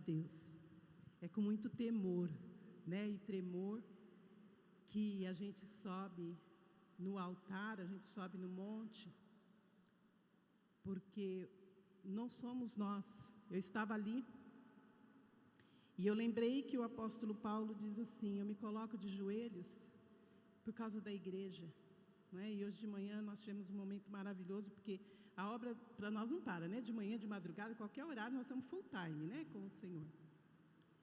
Deus. É com muito temor, né, e tremor que a gente sobe no altar, a gente sobe no monte, porque não somos nós. Eu estava ali e eu lembrei que o apóstolo Paulo diz assim: eu me coloco de joelhos por causa da igreja, não é? E hoje de manhã nós tivemos um momento maravilhoso, porque a obra para nós não para, né? De manhã, de madrugada, qualquer horário nós estamos full time, né, com o Senhor.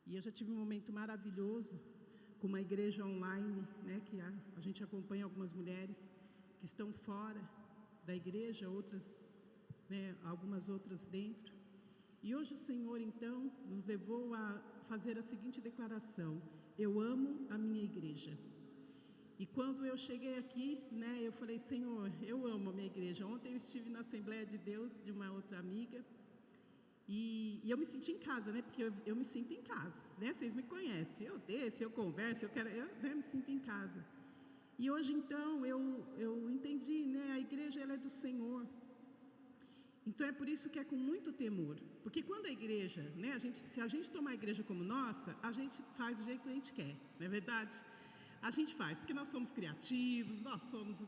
E eu já tive um momento maravilhoso com uma igreja online, né, que a gente acompanha algumas mulheres que estão fora da igreja, outras, né, algumas outras dentro. E hoje o Senhor então nos levou a fazer a seguinte declaração: eu amo a minha igreja. E quando eu cheguei aqui, né, eu falei: Senhor, eu amo a minha igreja. Ontem eu estive na Assembleia de Deus de uma outra amiga e eu me senti em casa, né, porque eu me sinto em casa, né, vocês me conhecem, eu desço, eu converso, né, me sinto em casa. E hoje então eu entendi, né, a igreja ela é do Senhor. Então é por isso que é com muito temor, porque quando a igreja, né, se a gente tomar a igreja como nossa, a gente faz do jeito que a gente quer, não é verdade? A gente faz, porque nós somos criativos,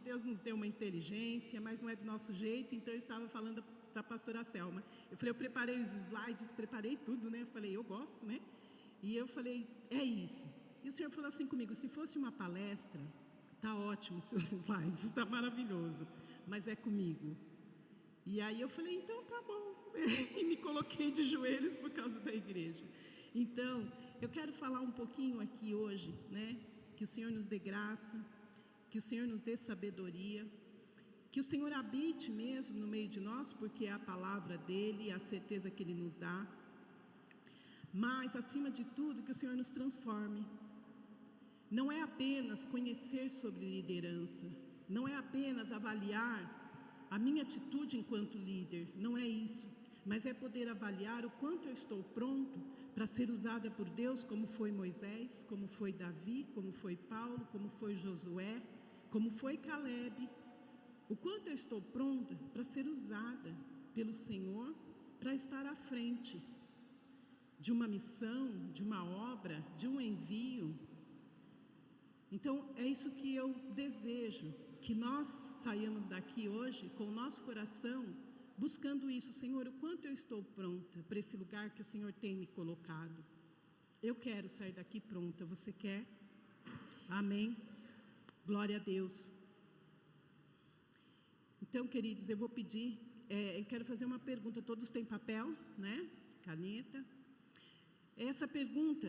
Deus nos deu uma inteligência, mas não é do nosso jeito. Então eu estava falando para a pastora Selma, eu falei: eu preparei os slides, preparei tudo, né? Eu falei: eu gosto, né? E eu falei: é isso. E o Senhor falou assim comigo: se fosse uma palestra, tá ótimo os seus slides, está maravilhoso, mas é comigo. E aí eu falei: então tá bom. E me coloquei de joelhos por causa da igreja. Então, eu quero falar um pouquinho aqui hoje, né? Que o Senhor nos dê graça, que o Senhor nos dê sabedoria, que o Senhor habite mesmo no meio de nós, porque é a palavra dEle, a certeza que Ele nos dá. Mas, acima de tudo, que o Senhor nos transforme. Não é apenas conhecer sobre liderança, não é apenas avaliar a minha atitude enquanto líder, não é isso, mas é poder avaliar o quanto eu estou pronto para ser usada por Deus, como foi Moisés, como foi Davi, como foi Paulo, como foi Josué, como foi Caleb. O quanto eu estou pronta para ser usada pelo Senhor, para estar à frente de uma missão, de uma obra, de um envio. Então é isso que eu desejo, que nós saiamos daqui hoje com o nosso coração buscando isso: Senhor, o quanto eu estou pronta para esse lugar que o Senhor tem me colocado. Eu quero sair daqui pronta, você quer? Amém? Glória a Deus. Então, queridos, eu vou pedir, eu quero fazer uma pergunta. Todos têm papel, né? Caneta. Essa pergunta,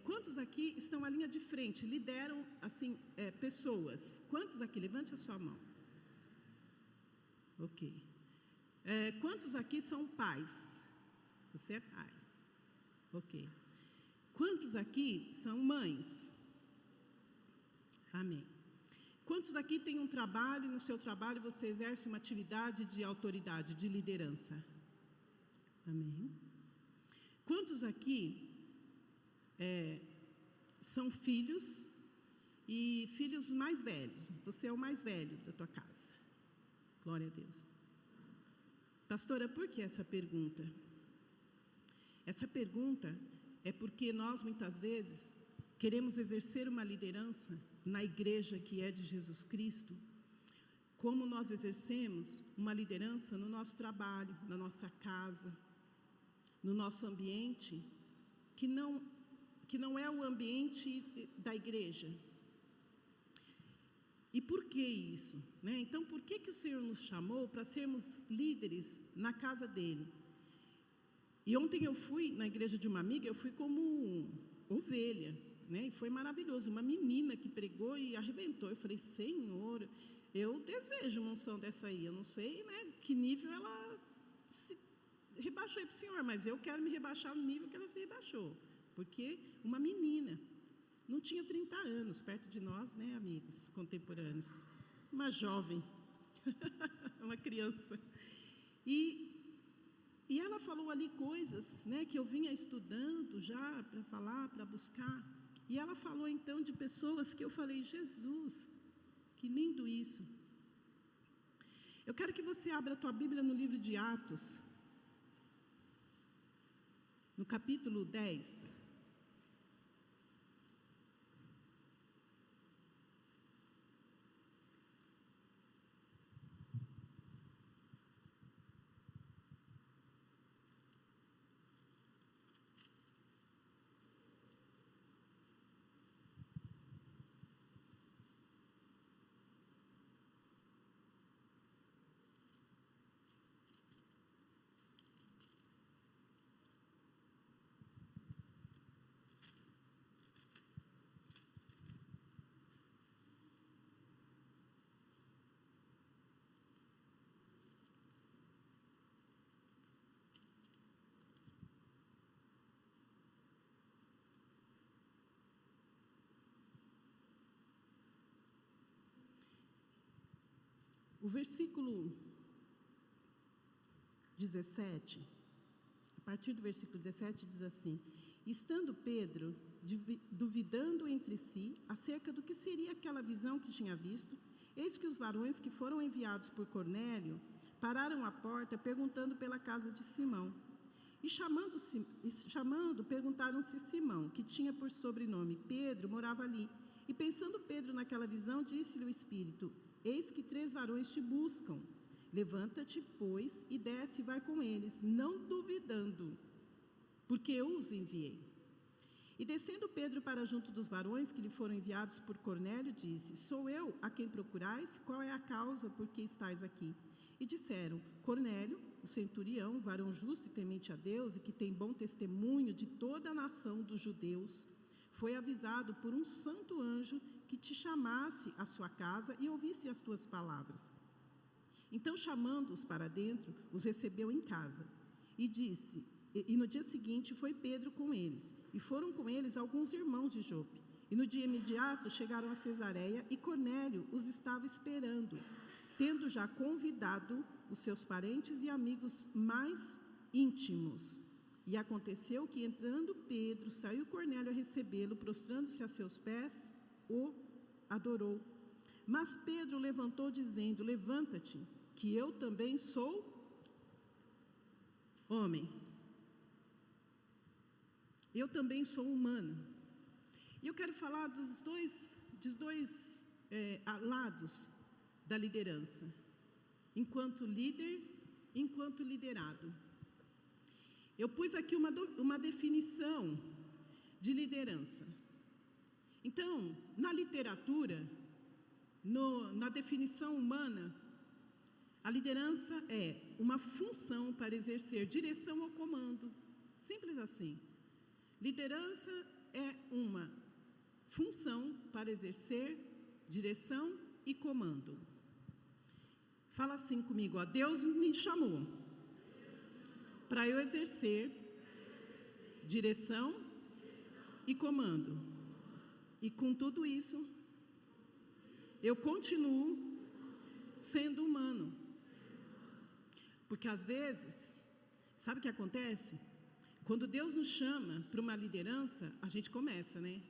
quantos aqui estão à linha de frente, lideram, assim, pessoas? Quantos aqui? Levante a sua mão. Ok. Quantos aqui são pais? Você é pai. Ok. Quantos aqui são mães? Amém. Quantos aqui têm um trabalho e no seu trabalho você exerce uma atividade de autoridade, de liderança? Amém. Quantos aqui são filhos e filhos mais velhos? Você é o mais velho da tua casa. Glória a Deus. Pastora, por que essa pergunta? Essa pergunta é porque nós muitas vezes queremos exercer uma liderança na igreja que é de Jesus Cristo, como nós exercemos uma liderança no nosso trabalho, na nossa casa, no nosso ambiente, que não é o ambiente da igreja. E por que isso? Né? Então, por que o Senhor nos chamou para sermos líderes na casa dEle? E ontem eu fui na igreja de uma amiga, eu fui como ovelha, né? E foi maravilhoso, uma menina que pregou e arrebentou. Eu falei: Senhor, eu desejo uma unção dessa aí. Eu não sei, né, que nível ela se rebaixou para o Senhor, mas eu quero me rebaixar no nível que ela se rebaixou. Porque uma menina, não tinha 30 anos, perto de nós, né, amigos contemporâneos, uma jovem, uma criança. E ela falou ali coisas, né, que eu vinha estudando já para falar, para buscar. E ela falou então de pessoas que eu falei: Jesus, que lindo isso. Eu quero que você abra a tua Bíblia no livro de Atos. no capítulo 10, o versículo 17, a partir do versículo 17 diz assim: estando Pedro duvidando entre si acerca do que seria aquela visão que tinha visto, eis que os varões que foram enviados por Cornélio pararam à porta perguntando pela casa de Simão. E chamando, perguntaram se Simão, que tinha por sobrenome Pedro, morava ali. E pensando Pedro naquela visão, disse-lhe o Espírito: eis que 3 varões te buscam. Levanta-te, pois, e desce e vai com eles, não duvidando, porque eu os enviei. E descendo Pedro para junto dos varões que lhe foram enviados por Cornélio, disse: sou eu a quem procurais? Qual é a causa por que estáis aqui? E disseram: Cornélio, o centurião, varão justo e temente a Deus, e que tem bom testemunho de toda a nação dos judeus, foi avisado por um santo anjo que te chamasse à sua casa e ouvisse as tuas palavras. Então, chamando-os para dentro, os recebeu em casa. E no dia seguinte foi Pedro com eles, e foram com eles alguns irmãos de Jope. E no dia imediato chegaram a Cesareia, e Cornélio os estava esperando, tendo já convidado os seus parentes e amigos mais íntimos. E aconteceu que, entrando Pedro, saiu Cornélio a recebê-lo, prostrando-se a seus pés, o adorou. Mas Pedro levantou, dizendo: levanta-te, que eu também sou homem. Eu também sou humano. E eu quero falar dos dois lados da liderança, enquanto líder, enquanto liderado. Eu pus aqui uma definição de liderança. Então, na literatura, na definição humana, a liderança é uma função para exercer direção ou comando. Simples assim. Liderança é uma função para exercer direção e comando. Fala assim comigo, ó: Deus me chamou para eu exercer direção e comando. E com tudo isso, eu continuo sendo humano. Porque às vezes, sabe o que acontece? Quando Deus nos chama para uma liderança, a gente começa, né?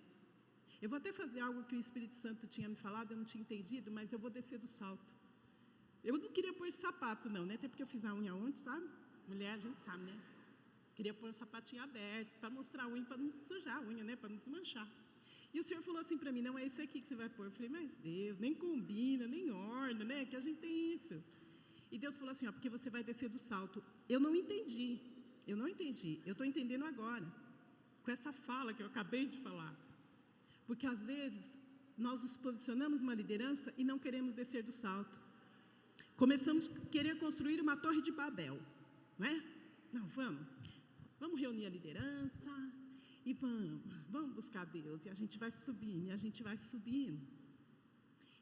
Eu vou até fazer algo que o Espírito Santo tinha me falado, eu não tinha entendido, mas eu vou descer do salto. Eu não queria pôr sapato não, né? Até porque eu fiz a unha ontem, sabe? Mulher, a gente sabe, né? Queria pôr um sapatinho aberto, para mostrar a unha, para não sujar a unha, né? Para não desmanchar. E o Senhor falou assim para mim: não é esse aqui que você vai pôr. Eu falei: mas Deus, nem combina, nem orna, né? Que a gente tem isso. E Deus falou assim: ó, porque você vai descer do salto. Eu não entendi. Eu estou entendendo agora, com essa fala que eu acabei de falar. Porque às vezes, nós nos posicionamos numa liderança e não queremos descer do salto. Começamos a querer construir uma torre de Babel, né? Não, vamos reunir a liderança e vamos buscar Deus. E a gente vai subindo, e a gente vai subindo.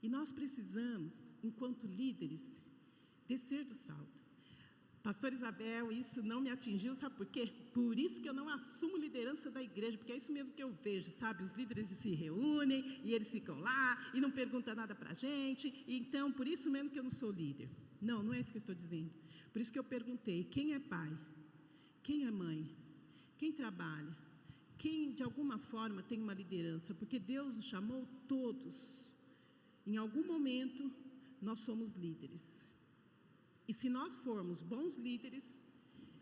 E nós precisamos, enquanto líderes, descer do salto. Pastor Isabel, isso não me atingiu, sabe por quê? Por isso que eu não assumo liderança da igreja, porque é isso mesmo que eu vejo, sabe? Os líderes se reúnem e eles ficam lá e não perguntam nada para a gente, então por isso mesmo que eu não sou líder. Não é isso que eu estou dizendo. Por isso que eu perguntei: quem é pai? Quem é mãe? Quem trabalha? Quem de alguma forma tem uma liderança? Porque Deus nos chamou todos. Em algum momento nós somos líderes. E se nós formos bons líderes,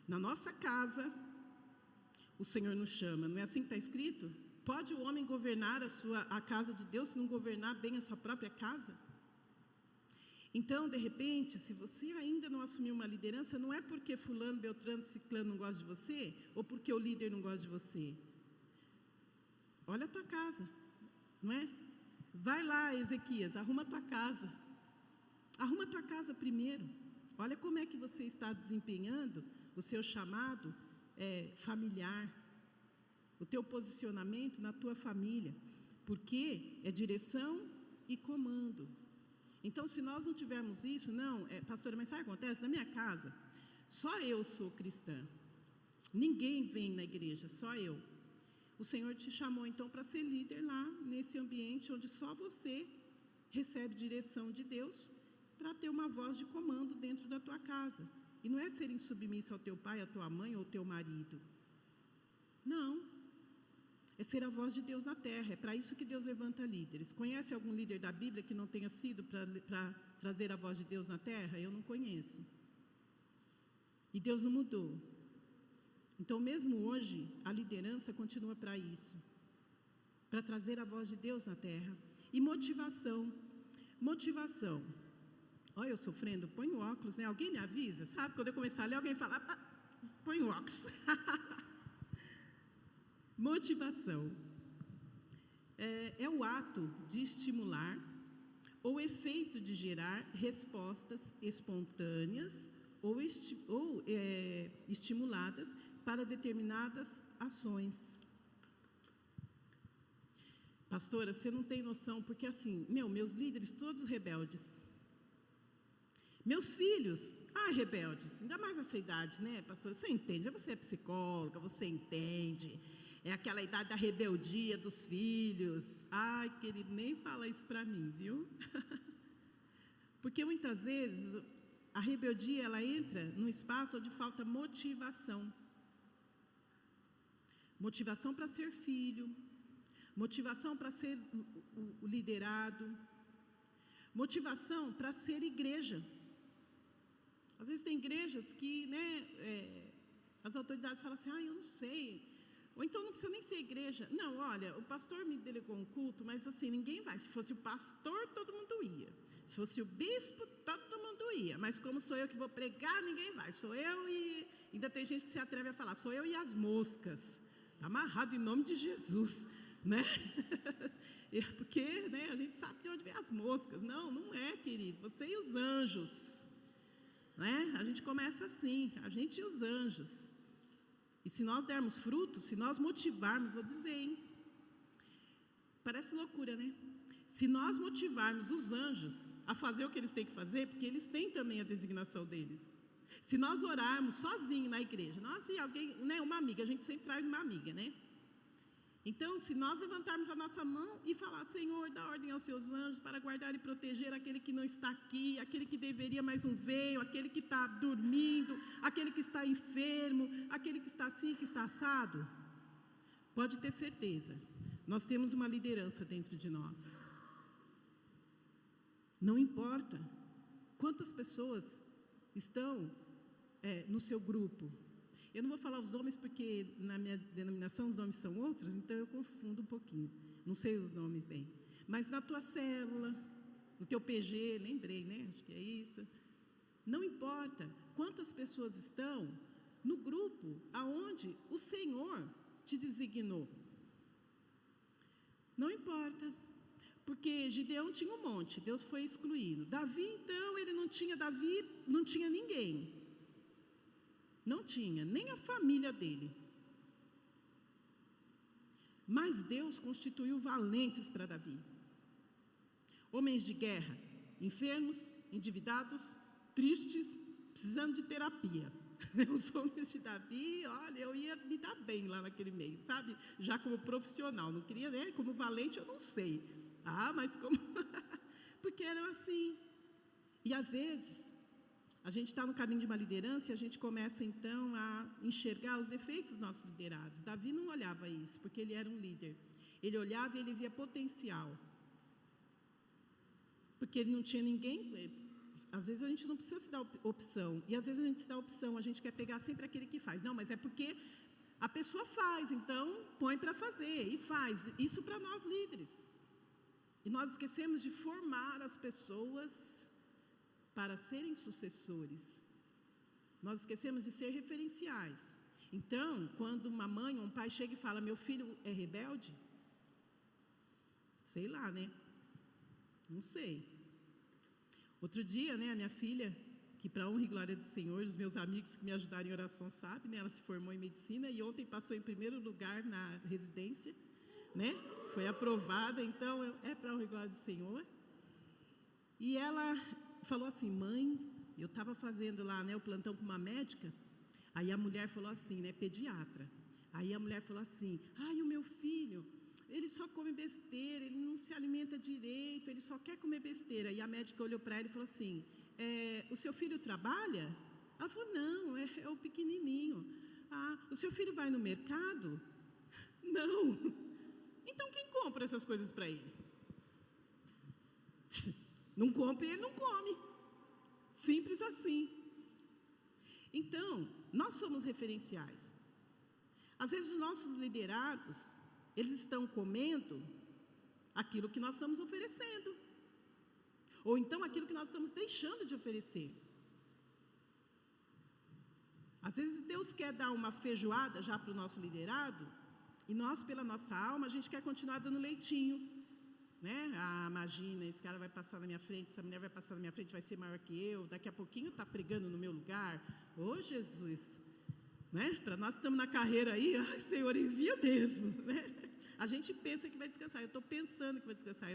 na nossa casa, o Senhor nos chama. Não é assim que está escrito? Pode o homem governar a casa de Deus se não governar bem a sua própria casa? Então, de repente, se você ainda não assumiu uma liderança, não é porque fulano, beltrano, ciclano não gosta de você, ou porque o líder não gosta de você. Olha a tua casa, não é? Vai lá, Ezequias, arruma a tua casa. Arruma a tua casa primeiro. Olha como é que você está desempenhando o seu chamado familiar, o teu posicionamento na tua família, porque é direção e comando. Então, se nós não tivermos isso, pastora, mas sabe o que acontece? Na minha casa, só eu sou cristã. Ninguém vem na igreja, só eu. O Senhor te chamou, então, para ser líder lá, nesse ambiente onde só você recebe direção de Deus, para ter uma voz de comando dentro da tua casa. E não é ser insubmisso ao teu pai, à tua mãe ou ao teu marido. Não. É ser a voz de Deus na terra. É para isso que Deus levanta líderes. Conhece algum líder da Bíblia que não tenha sido para trazer a voz de Deus na terra? Eu não conheço. E Deus não mudou. Então, mesmo hoje, a liderança continua para isso. Para trazer a voz de Deus na terra. E motivação. Motivação. Olha, eu sofrendo, põe o óculos, né? Alguém me avisa, sabe? Quando eu começar a ler, alguém fala, põe o óculos. Motivação. É o ato de estimular ou efeito de gerar respostas espontâneas ou estimuladas para determinadas ações. Pastora, você não tem noção, porque assim, meus líderes todos rebeldes. Meus filhos, rebeldes, ainda mais nessa idade, né, pastora? Você entende, você é psicóloga, você entende. É aquela idade da rebeldia dos filhos. Ai, querido, nem fala isso para mim, viu? Porque muitas vezes a rebeldia, ela entra num espaço onde falta motivação. Motivação para ser filho, motivação para ser o liderado, motivação para ser igreja. Às vezes tem igrejas que, as autoridades falam assim, eu não sei, ou então não precisa nem ser igreja. Não, olha, o pastor me delegou um culto, mas assim, ninguém vai. Se fosse o pastor, todo mundo ia. Se fosse o bispo, todo mundo ia. Mas como sou eu que vou pregar, ninguém vai. Sou eu e... Ainda tem gente que se atreve a falar, sou eu e as moscas. Está amarrado em nome de Jesus, né? Porque, a gente sabe de onde vem as moscas. Não é, querido. Você e os anjos. Né? A gente começa assim, a gente e os anjos. E se nós dermos frutos, se nós motivarmos, vou dizer, hein? Parece loucura, né? Se nós motivarmos os anjos a fazer o que eles têm que fazer, porque eles têm também a designação deles. Se nós orarmos sozinhos na igreja, nós e alguém, uma amiga, a gente sempre traz uma amiga, né? Então, se nós levantarmos a nossa mão e falar, Senhor, dá ordem aos seus anjos para guardar e proteger aquele que não está aqui, aquele que deveria, mas não veio, aquele que está dormindo, aquele que está enfermo, aquele que está assim, que está assado, pode ter certeza, nós temos uma liderança dentro de nós. Não importa quantas pessoas estão no seu grupo. Eu não vou falar os nomes porque na minha denominação os nomes são outros, então eu confundo um pouquinho. Não sei os nomes bem. Mas na tua célula, no teu PG, lembrei, né? Acho que é isso. Não importa quantas pessoas estão no grupo aonde o Senhor te designou. Não importa. Porque Gideão tinha um monte, Deus foi excluindo. Davi, então, ele não tinha ninguém. Não tinha, nem a família dele. Mas Deus constituiu valentes para Davi. Homens de guerra, enfermos, endividados, tristes, precisando de terapia. Os homens de Davi, olha, eu ia me dar bem lá naquele meio, sabe? Já como profissional, não queria, né? Como valente, eu não sei. Mas como... Porque eram assim. E às vezes... A gente está no caminho de uma liderança e a gente começa então a enxergar os defeitos dos nossos liderados. Davi não olhava isso, porque ele era um líder. Ele olhava e ele via potencial. Porque ele não tinha ninguém. Às vezes a gente não precisa se dar opção. E às vezes a gente se dá opção, a gente quer pegar sempre aquele que faz. Não, mas é porque a pessoa faz, então põe para fazer e faz. Isso para nós líderes. E nós esquecemos de formar as pessoas para serem sucessores. Nós esquecemos de ser referenciais. Então, quando uma mãe ou um pai chega e fala, meu filho é rebelde, sei lá, né? Não sei. Outro dia, né, a minha filha, que para honra e glória do Senhor, os meus amigos que me ajudaram em oração sabem, né, ela se formou em medicina e ontem passou em primeiro lugar na residência, né? Foi aprovada, então é para honra e glória do Senhor. E ela falou assim, mãe, eu estava fazendo lá, né, o plantão com uma médica, aí a mulher falou assim, né, pediatra. Aí a mulher falou assim, ai, o meu filho, ele só come besteira, ele não se alimenta direito, ele só quer comer besteira. E a médica olhou para ela e falou assim, o seu filho trabalha? Ela falou, não, é o pequenininho. Ah, o seu filho vai no mercado? Não. Então quem compra essas coisas para ele? Não compra e ele não come. Simples assim. Então, nós somos referenciais. Às vezes os nossos liderados, eles estão comendo aquilo que nós estamos oferecendo. Ou então aquilo que nós estamos deixando de oferecer. Às vezes Deus quer dar uma feijoada já para o nosso liderado, e nós, pela nossa alma, a gente quer continuar dando leitinho. Né? Ah, imagina, esse cara vai passar na minha frente, essa mulher vai passar na minha frente, vai ser maior que eu, daqui a pouquinho está pregando no meu lugar. Ô Jesus! Né? Para nós que estamos na carreira aí, ai, Senhor, envia mesmo. Né? A gente pensa que vai descansar, eu estou pensando que vai descansar,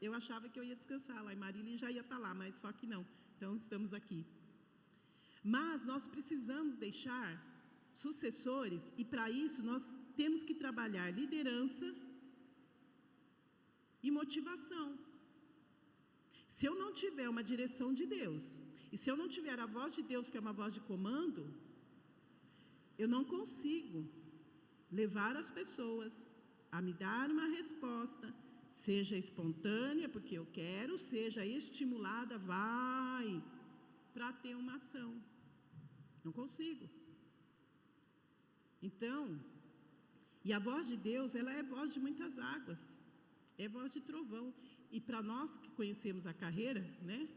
eu achava que eu ia descansar lá em Marília e já ia estar lá, mas só que não, então estamos aqui. Mas nós precisamos deixar sucessores e para isso nós temos que trabalhar liderança e motivação. Se eu não tiver uma direção de Deus, e se eu não tiver a voz de Deus, que é uma voz de comando, eu não consigo levar as pessoas a me dar uma resposta, seja espontânea, porque eu quero, seja estimulada, vai, para ter uma ação. Não consigo. Então, e a voz de Deus, ela é voz de muitas águas, é voz de trovão. E para nós que conhecemos a carreira, né,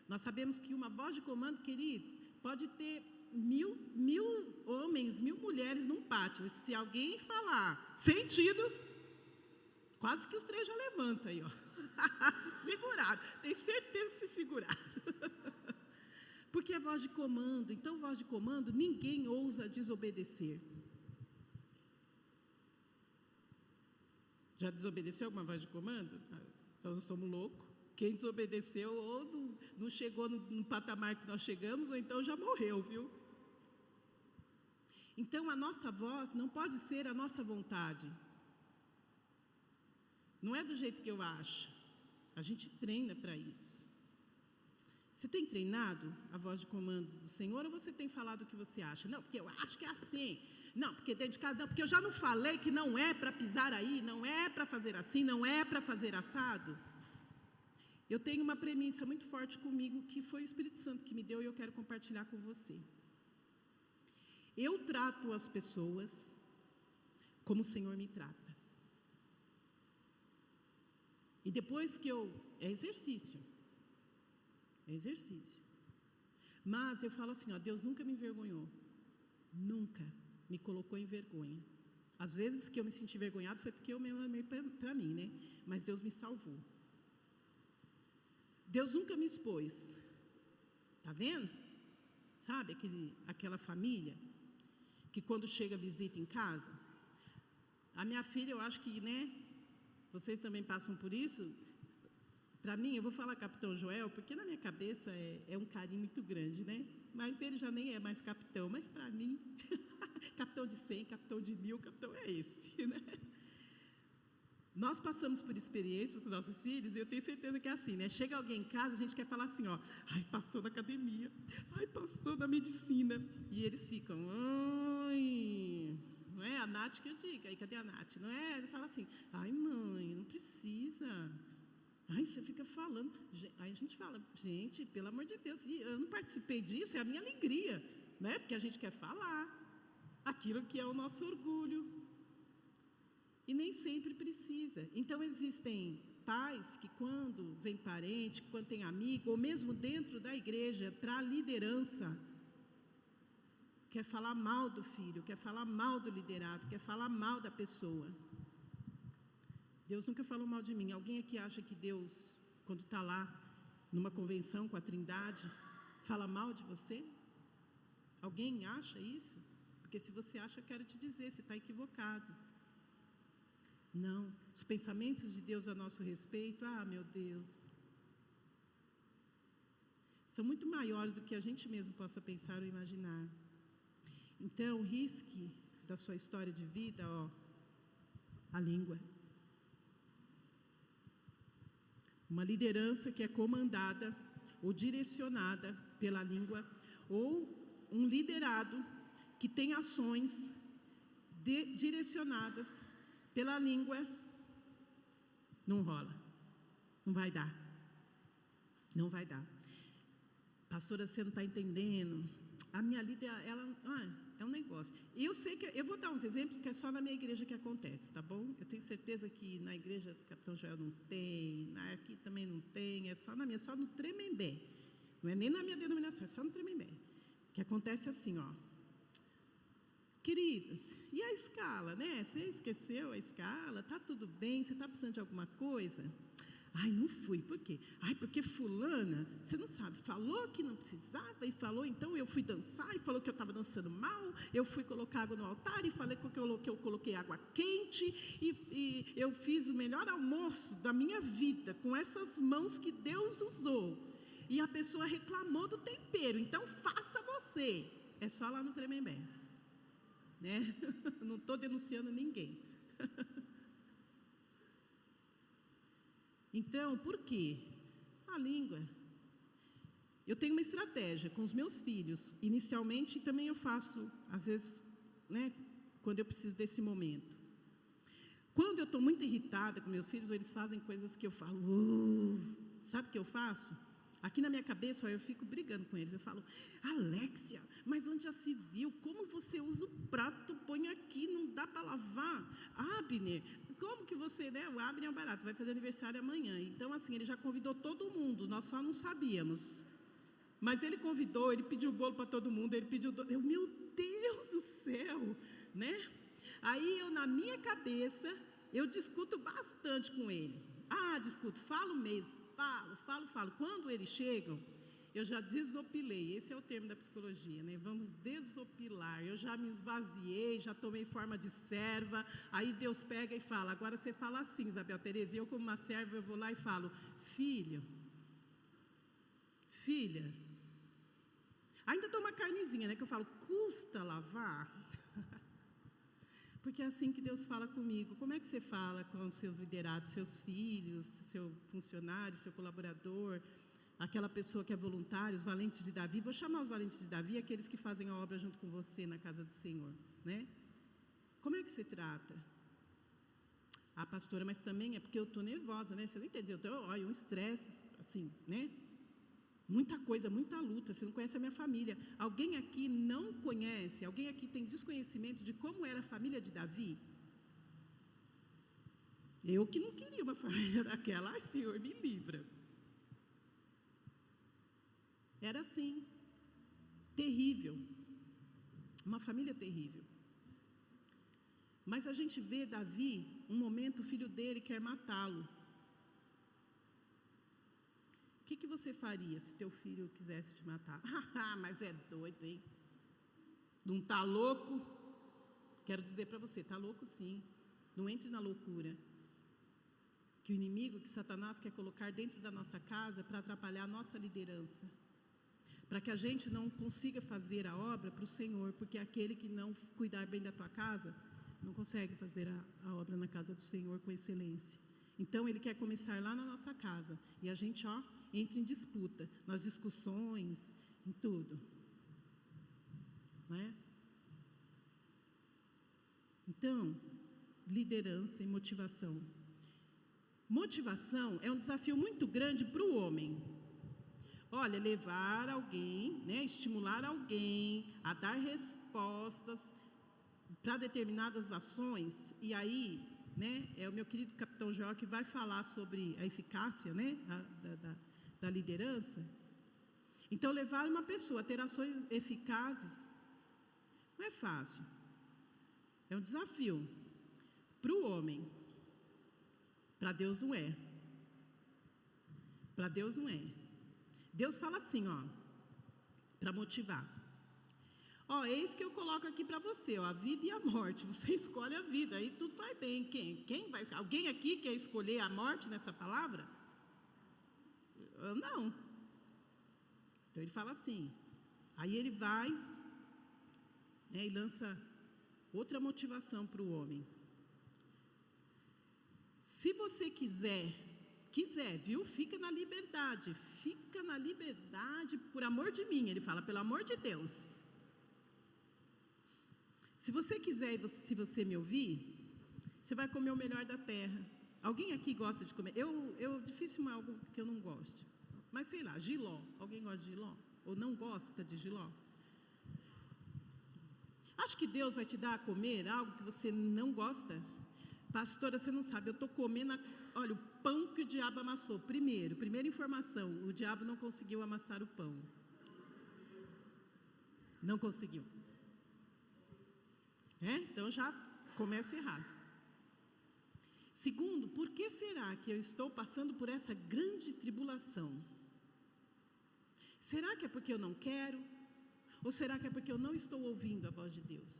nós sabemos que uma voz de comando, queridos, pode ter mil homens, 1000 mulheres num pátio. Se alguém falar sentido, quase que os 3 já levantam aí, ó. Se seguraram, tenho certeza que se seguraram. Porque é voz de comando. Então, voz de comando, ninguém ousa desobedecer. Já desobedeceu alguma voz de comando? Então nós somos loucos. Quem desobedeceu ou não chegou no patamar que nós chegamos, ou então já morreu, viu? Então a nossa voz não pode ser a nossa vontade. Não é do jeito que eu acho. A gente treina para isso. Você tem treinado a voz de comando do Senhor ou você tem falado o que você acha? Não, porque eu acho que é assim. Não, porque dentro de casa, não, porque eu já não falei que não é para pisar aí, não é para fazer assim, não é para fazer assado. Eu tenho uma premissa muito forte comigo, que foi o Espírito Santo que me deu e eu quero compartilhar com você. Eu trato as pessoas como o Senhor me trata. E depois que é exercício. É exercício. Mas eu falo assim, ó, Deus nunca me envergonhou. Nunca me colocou em vergonha. Às vezes que eu me senti envergonhado foi porque eu me amei para mim, né? Mas Deus me salvou. Deus nunca me expôs. Tá vendo? Sabe aquela família que quando chega visita em casa, a minha filha, eu acho que, né? Vocês também passam por isso. Para mim, eu vou falar Capitão Joel, porque na minha cabeça é um carinho muito grande, né? Mas ele já nem é mais capitão, mas para mim, capitão de 100, capitão de 1000, capitão é esse, né? Nós passamos por experiências com nossos filhos e eu tenho certeza que é assim, né? Chega alguém em casa, a gente quer falar assim, ó, ai, passou na academia, ai, passou na medicina. E eles ficam, ai, não é a Nath que eu digo, aí cadê a Nath? Não é? Eles falam assim, ai, mãe, não precisa. Ai, você fica falando. Aí a gente fala, gente, pelo amor de Deus, eu não participei disso, é a minha alegria, né? Porque a gente quer falar. aquilo que é o nosso orgulho. E nem sempre precisa. Então existem pais que quando vem parente, quando tem amigo, ou mesmo dentro da igreja, para a liderança, quer falar mal do filho, quer falar mal do liderado, quer falar mal da pessoa. Deus nunca falou mal de mim. Alguém aqui acha que Deus, quando está lá, numa convenção com a Trindade, fala mal de você? Alguém acha isso? Porque se você acha, eu quero te dizer, você está equivocado. Não, os pensamentos de Deus a nosso respeito, meu Deus, são muito maiores do que a gente mesmo possa pensar ou imaginar. Então, risque da sua história de vida, a língua. Uma liderança que é comandada ou direcionada pela língua, ou um liderado que tem ações direcionadas pela língua, não rola, não vai dar, não vai dar. Pastora, você não está entendendo, a minha líder, ela, é um negócio, e eu sei que, eu vou dar uns exemplos que é só na minha igreja que acontece, tá bom? Eu tenho certeza que na igreja do Capitão Joel não tem, aqui também não tem, é só na minha, só no Tremembé, não é nem na minha denominação, é só no Tremembé, que acontece assim, queridas, e a escala, né? Você esqueceu a escala, tá tudo bem, você está precisando de alguma coisa? Não fui, por quê? Porque fulana, você não sabe, falou que não precisava e falou, então eu fui dançar e falou que eu estava dançando mal, eu fui colocar água no altar e falei que eu coloquei água quente e eu fiz o melhor almoço da minha vida com essas mãos que Deus usou. E a pessoa reclamou do tempero, então faça você. É só lá no Tremembé. Né? Não estou denunciando ninguém. Então, por quê? A língua. Eu tenho uma estratégia com os meus filhos. Inicialmente, também eu faço, às vezes, né, quando eu preciso desse momento. Quando eu estou muito irritada com meus filhos, eles fazem coisas que eu falo, sabe o que eu faço? Aqui na minha cabeça, eu fico brigando com eles. Eu falo, Alexia, mas onde já se viu? Como você usa o prato, põe aqui, não dá para lavar? Abner, como que você, né? O Abner é um barato, vai fazer aniversário amanhã. Então, assim, ele já convidou todo mundo, nós só não sabíamos. Mas ele convidou, ele pediu bolo para todo mundo, ele pediu... meu Deus do céu, né? Aí, na minha cabeça, eu discuto bastante com ele. Discuto, falo mesmo. Falo. Quando eles chegam, eu já desopilei. Esse é o termo da psicologia, né? Vamos desopilar. Eu já me esvaziei, já tomei forma de serva. Aí Deus pega e fala, agora você fala assim, Isabel Tereza. E eu, como uma serva, eu vou lá e falo, filha, ainda dou uma carnezinha, né? Que eu falo, custa lavar? Porque é assim que Deus fala comigo. Como é que você fala com os seus liderados, seus filhos, seu funcionário, seu colaborador, aquela pessoa que é voluntária, os valentes de Davi? Vou chamar os valentes de Davi, aqueles que fazem a obra junto com você na casa do Senhor, né? Como é que você trata? Pastora, mas também é porque eu estou nervosa, né? Você não entendeu? Um estresse, assim, né? Muita coisa, muita luta, você não conhece a minha família. Alguém aqui não conhece, alguém aqui tem desconhecimento de como era a família de Davi? Eu que não queria uma família daquela, Senhor, me livra. Era assim, terrível, uma família terrível. Mas a gente vê Davi, um momento o filho dele quer matá-lo. O que você faria se teu filho quisesse te matar? Mas é doido, hein? Não está louco? Quero dizer para você, está louco sim. Não entre na loucura. Que o inimigo, que Satanás quer colocar dentro da nossa casa para atrapalhar a nossa liderança. Para que a gente não consiga fazer a obra para o Senhor, porque aquele que não cuidar bem da tua casa, não consegue fazer a obra na casa do Senhor com excelência. Então, ele quer começar lá na nossa casa. E a gente, entra em disputa, nas discussões, em tudo. Não é? Então, liderança e motivação. Motivação é um desafio muito grande para o homem. Olha, levar alguém, né, estimular alguém a dar respostas para determinadas ações, e aí, né, é o meu querido capitão Joel que vai falar sobre a eficácia, né, da liderança. Então, levar uma pessoa a ter ações eficazes não é fácil, é um desafio para o homem, para Deus não é. Para Deus não é. Deus fala assim, ó, para motivar. Ó, eis que eu coloco aqui para você, ó, a vida e a morte. Você escolhe a vida, aí tudo vai bem. Quem vai? Alguém aqui quer escolher a morte nessa palavra? Não. Então ele fala assim. Aí ele vai, né, e lança outra motivação para o homem. Se você quiser, viu? Fica na liberdade, por amor de mim, ele fala, pelo amor de Deus. Se você quiser e se você me ouvir, você vai comer o melhor da terra. Alguém aqui gosta de comer? Eu difícil algo que eu não goste, mas sei lá, jiló. Alguém gosta de jiló? Ou não gosta de jiló? Acho que Deus vai te dar a comer algo que você não gosta? Pastora, você não sabe, eu estou comendo, olha, o pão que o diabo amassou. Primeira informação, o diabo não conseguiu amassar o pão. Não conseguiu. Então já começa errado. Segundo, por que será que eu estou passando por essa grande tribulação? Será que é porque eu não quero? Ou será que é porque eu não estou ouvindo a voz de Deus?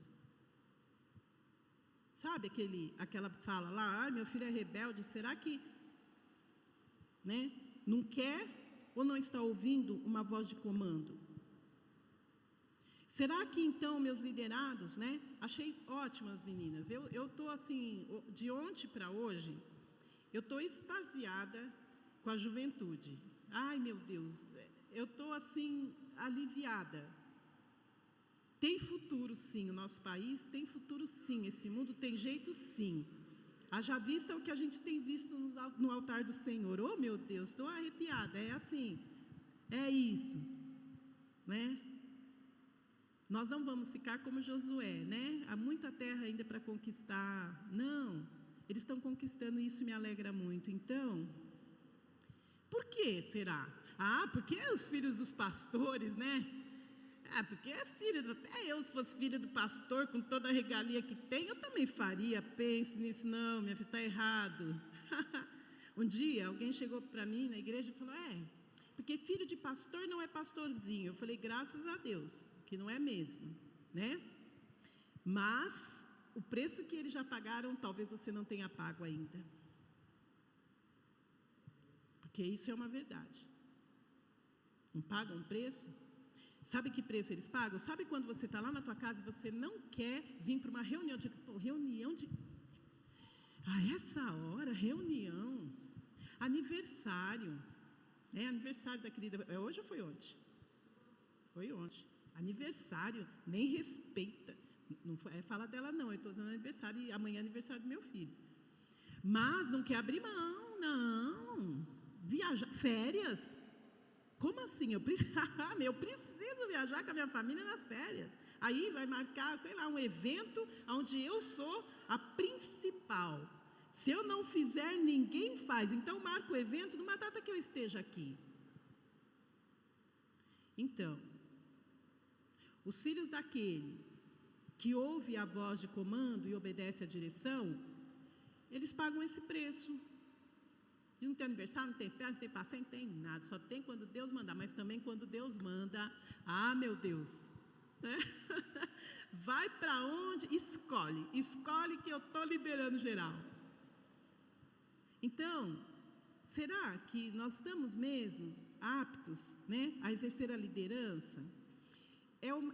Sabe aquela fala lá, meu filho é rebelde, será que, né, não quer ou não está ouvindo uma voz de comando? Será que então meus liderados, né, achei ótimas meninas, eu estou assim, de ontem para hoje, eu estou extasiada com a juventude. Ai meu Deus, eu estou assim, aliviada. Tem futuro sim, o nosso país tem futuro sim, esse mundo tem jeito sim. Haja vista o que a gente tem visto no altar do Senhor. Oh meu Deus, estou arrepiada, é assim, é isso, né? Nós não vamos ficar como Josué, né? Há muita terra ainda para conquistar. Não, eles estão conquistando, isso me alegra muito. Então, por que será? Porque os filhos dos pastores, né? Porque é filho, até eu se fosse filha do pastor, com toda a regalia que tem, eu também faria, pense nisso, não, minha filha, está errado. Um dia, alguém chegou para mim na igreja e falou, porque filho de pastor não é pastorzinho. Eu falei, graças a Deus, que não é mesmo, né? Mas, o preço que eles já pagaram, talvez você não tenha pago ainda. Porque isso é uma verdade. Não pagam um preço? Sabe que preço eles pagam? Sabe quando você está lá na tua casa e você não quer vir para uma reunião de... essa hora, reunião, aniversário. Aniversário da querida... hoje ou foi ontem? Foi ontem. Aniversário, nem respeita. Não fala dela não, eu estou usando aniversário e amanhã é aniversário do meu filho. Mas não quer abrir mão, não. Viajar, férias... Como assim? Eu preciso viajar com a minha família nas férias. Aí vai marcar, sei lá, um evento onde eu sou a principal. Se eu não fizer, ninguém faz. Então, marco o evento numa data que eu esteja aqui. Então, os filhos daquele que ouve a voz de comando e obedece à direção, eles pagam esse preço. De não ter aniversário, não tem festa, não tem passeio, não tem nada. Só tem quando Deus mandar, mas também quando Deus manda. Meu Deus. Vai para onde? Escolhe que eu estou liberando geral. Então, será que nós estamos mesmo aptos, né, a exercer a liderança?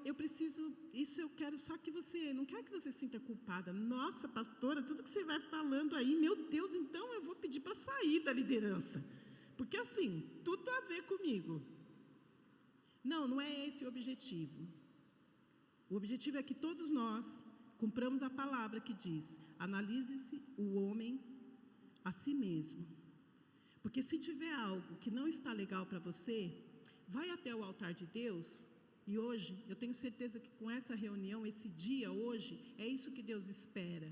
Eu preciso, isso eu quero só que você, não quero que você se sinta culpada. Nossa, pastora, tudo que você vai falando aí, meu Deus, então eu vou pedir para sair da liderança. Porque assim, tudo a ver comigo. Não é esse o objetivo. O objetivo é que todos nós cumpramos a palavra que diz, analise-se o homem a si mesmo. Porque se tiver algo que não está legal para você, vai até o altar de Deus E hoje, eu tenho certeza que com essa reunião, esse dia hoje, é isso que Deus espera.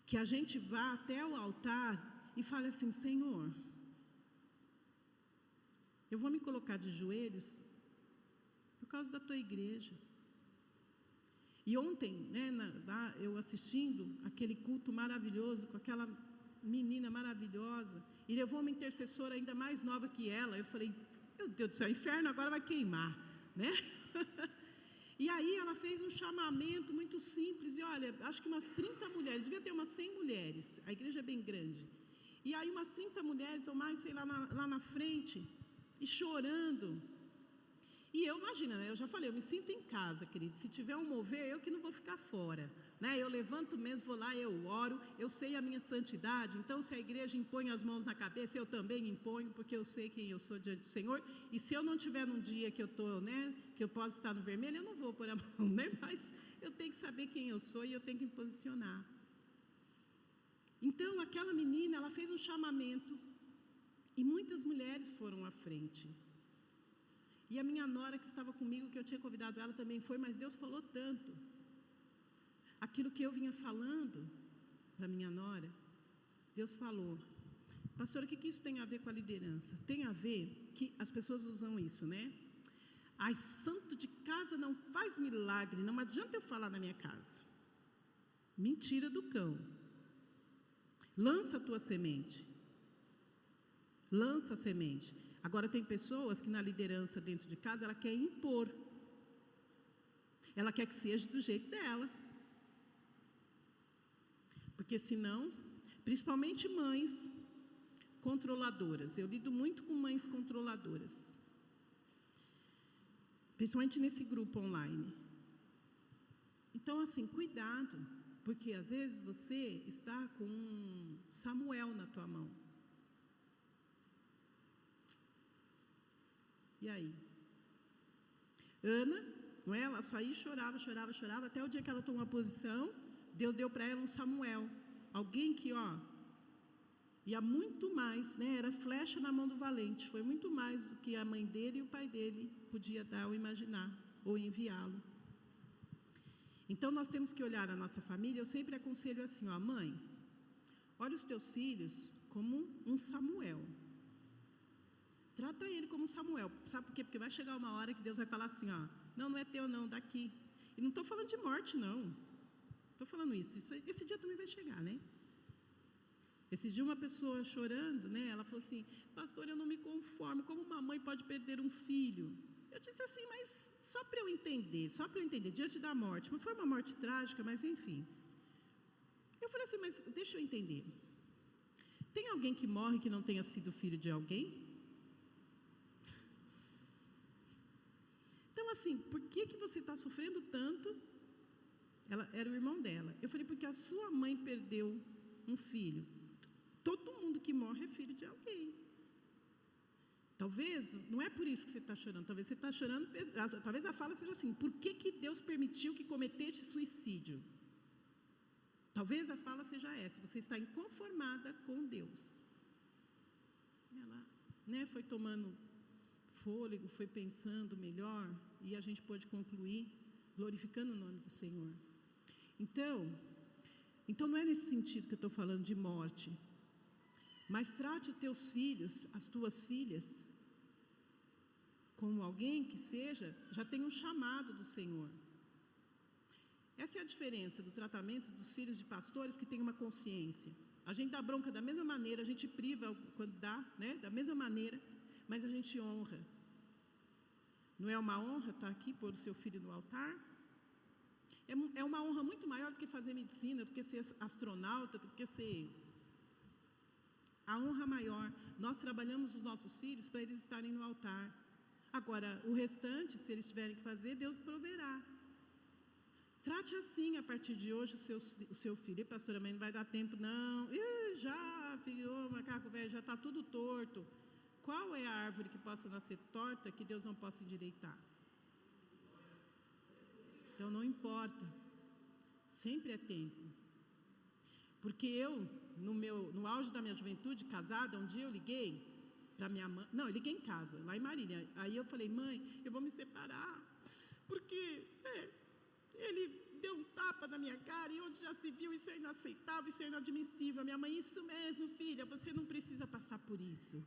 Que a gente vá até o altar e fale assim: Senhor, eu vou me colocar de joelhos por causa da tua igreja. E ontem, né, eu assistindo aquele culto maravilhoso, com aquela menina maravilhosa, e levou uma intercessora ainda mais nova que ela. Eu falei: meu Deus do céu, o inferno agora vai queimar, né? E aí ela fez um chamamento muito simples, e olha, acho que umas 30 mulheres, devia ter umas 100 mulheres, a igreja é bem grande. E aí umas 30 mulheres ou mais, sei lá, lá na frente, e chorando. E eu, imagina, né, eu já falei, eu me sinto em casa, querido, se tiver um mover, eu que não vou ficar fora, né? Eu levanto mesmo, vou lá, eu oro, eu sei a minha santidade, então se a igreja impõe as mãos na cabeça, eu também imponho, porque eu sei quem eu sou diante do Senhor, e se eu não tiver num dia que eu estou, né, que eu posso estar no vermelho, eu não vou pôr a mão, né? Mas eu tenho que saber quem eu sou e eu tenho que me posicionar. Então aquela menina, ela fez um chamamento, e muitas mulheres foram à frente. E a minha nora que estava comigo, que eu tinha convidado ela, também foi, mas Deus falou tanto. Aquilo que eu vinha falando para minha nora, Deus falou: pastora, o que isso tem a ver com a liderança? Tem a ver que as pessoas usam isso, né? Ai, santo de casa não faz milagre, não adianta eu falar na minha casa. Mentira do cão. Lança a tua semente. Lança a semente. Agora tem pessoas que na liderança dentro de casa, ela quer impor. Ela quer que seja do jeito dela. Porque senão, principalmente mães controladoras. Eu lido muito com mães controladoras. Principalmente nesse grupo online. Então, assim, cuidado. Porque às vezes você está com um Samuel na tua mão. E aí? Ana, não é? Ela só ia chorava, até o dia que ela tomou uma posição, Deus deu para ela um Samuel. Alguém que, ia muito mais, né? Era flecha na mão do valente. Foi muito mais do que a mãe dele e o pai dele podia dar ou imaginar, ou enviá-lo. Então, nós temos que olhar a nossa família. Eu sempre aconselho assim, mães, olha os teus filhos como um Samuel. Trata ele como Samuel. Sabe por quê? Porque vai chegar uma hora que Deus vai falar assim, não é teu não, daqui. E não estou falando de morte, não. Estou falando isso. Esse dia também vai chegar, né? Esse dia uma pessoa chorando, né? Ela falou assim: pastor, eu não me conformo. Como uma mãe pode perder um filho? Eu disse assim, mas só para eu entender, diante da morte. Não foi uma morte trágica, mas enfim. Eu falei assim, mas deixa eu entender. Tem alguém que morre que não tenha sido filho de alguém? Então, assim, por que você está sofrendo tanto? Ela era o irmão dela. Eu falei, porque a sua mãe perdeu um filho. Todo mundo que morre é filho de alguém. Talvez, não é por isso que você está chorando. Talvez você está chorando, talvez a fala seja assim: por que Deus permitiu que cometesse suicídio? Talvez a fala seja essa: você está inconformada com Deus. Ela, né, foi tomando fôlego, foi pensando melhor, e a gente pôde concluir glorificando o nome do Senhor. Então não é nesse sentido que eu estou falando de morte, mas trate os teus filhos, as tuas filhas, como alguém que já tem um chamado do Senhor. Essa é a diferença do tratamento dos filhos de pastores que têm uma consciência. A gente dá bronca da mesma maneira, a gente priva quando dá, né, da mesma maneira, mas a gente honra. Não é uma honra estar aqui, pôr o seu filho no altar? É uma honra muito maior do que fazer medicina, do que ser astronauta, do que ser... A honra maior. Nós trabalhamos os nossos filhos para eles estarem no altar. Agora, o restante, se eles tiverem que fazer, Deus proverá. Trate assim, a partir de hoje, o seu filho. E, pastora, mas não vai dar tempo, não. Já virou macaco velho, já está tudo torto. Qual é a árvore que possa nascer torta que Deus não possa endireitar? Então não importa, sempre é tempo. Porque eu, no auge da minha juventude, casada, um dia eu liguei para minha mãe, eu liguei em casa, lá em Marília. Aí eu falei: mãe, eu vou me separar. porque ele deu um tapa na minha cara, e onde já se viu, isso é inaceitável, isso é inadmissível. Minha mãe, isso mesmo, filha, você não precisa passar por isso.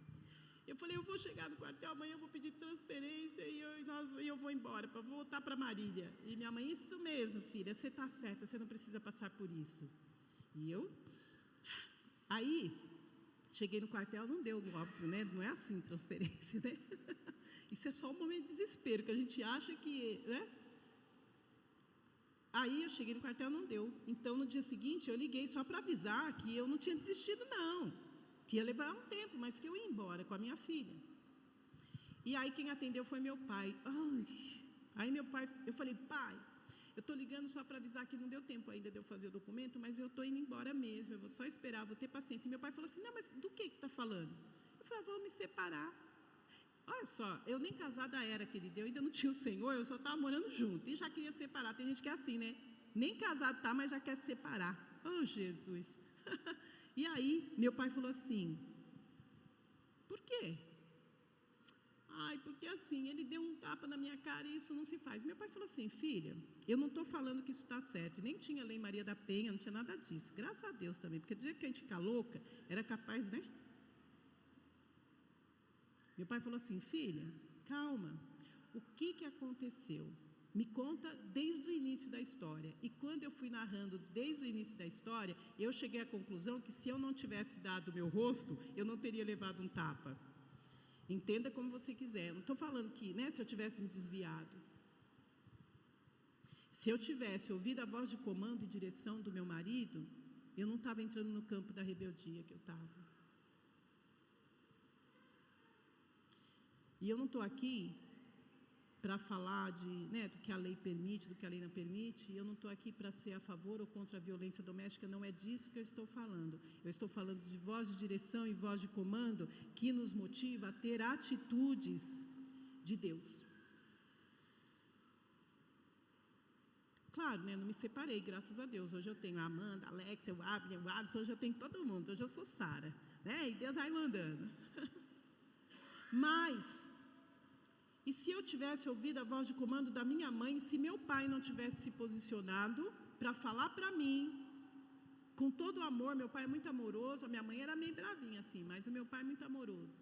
Eu falei, eu vou chegar no quartel amanhã, eu vou pedir transferência e eu vou embora, para voltar para Marília. E minha mãe, isso mesmo, filha, você está certa, você não precisa passar por isso. E eu... Aí, cheguei no quartel, não deu, óbvio, né? Não é assim transferência, né? Isso é só um momento de desespero, que a gente acha que... né? Aí eu cheguei no quartel, não deu. Então, no dia seguinte, eu liguei só para avisar que eu não tinha desistido, não. Que ia levar um tempo, mas que eu ia embora com a minha filha. E aí quem atendeu foi meu pai. Ai, aí meu pai, eu falei, pai, eu estou ligando só para avisar que não deu tempo ainda de eu fazer o documento, mas eu estou indo embora mesmo, eu vou só esperar, vou ter paciência. E meu pai falou assim, não, mas do que você está falando? Eu falei, vou me separar. Olha só, eu nem casada era, querida, eu ainda não tinha o Senhor, eu só estava morando junto e já queria separar. Tem gente que é assim, né? Nem casado está, mas já quer se separar. Oh, Jesus! E aí, meu pai falou assim, por quê? Ai, porque assim, ele deu um tapa na minha cara e isso não se faz. Meu pai falou assim, filha, eu não estou falando que isso está certo, nem tinha lei Maria da Penha, não tinha nada disso, graças a Deus também, porque do jeito que a gente fica louca, era capaz, né? Meu pai falou assim, filha, calma, o que aconteceu? Me conta desde o início da história. E quando eu fui narrando desde o início da história, eu cheguei à conclusão que se eu não tivesse dado o meu rosto, eu não teria levado um tapa. Entenda como você quiser. Eu não estou falando que, né, se eu tivesse me desviado. Se eu tivesse ouvido a voz de comando e direção do meu marido, eu não estava entrando no campo da rebeldia que eu estava. E eu não estou aqui para falar né, do que a lei permite, do que a lei não permite, e eu não estou aqui para ser a favor ou contra a violência doméstica, não é disso que eu estou falando. Eu estou falando de voz de direção e voz de comando que nos motiva a ter atitudes de Deus. Claro, né, não me separei, graças a Deus. Hoje eu tenho a Amanda, a Alexia, o Abner, o Alisson, hoje eu tenho todo mundo, hoje eu sou Sara, né, e Deus vai mandando. Mas... e se eu tivesse ouvido a voz de comando da minha mãe, se meu pai não tivesse se posicionado para falar para mim, com todo o amor, meu pai é muito amoroso, a minha mãe era meio bravinha assim, mas o meu pai é muito amoroso.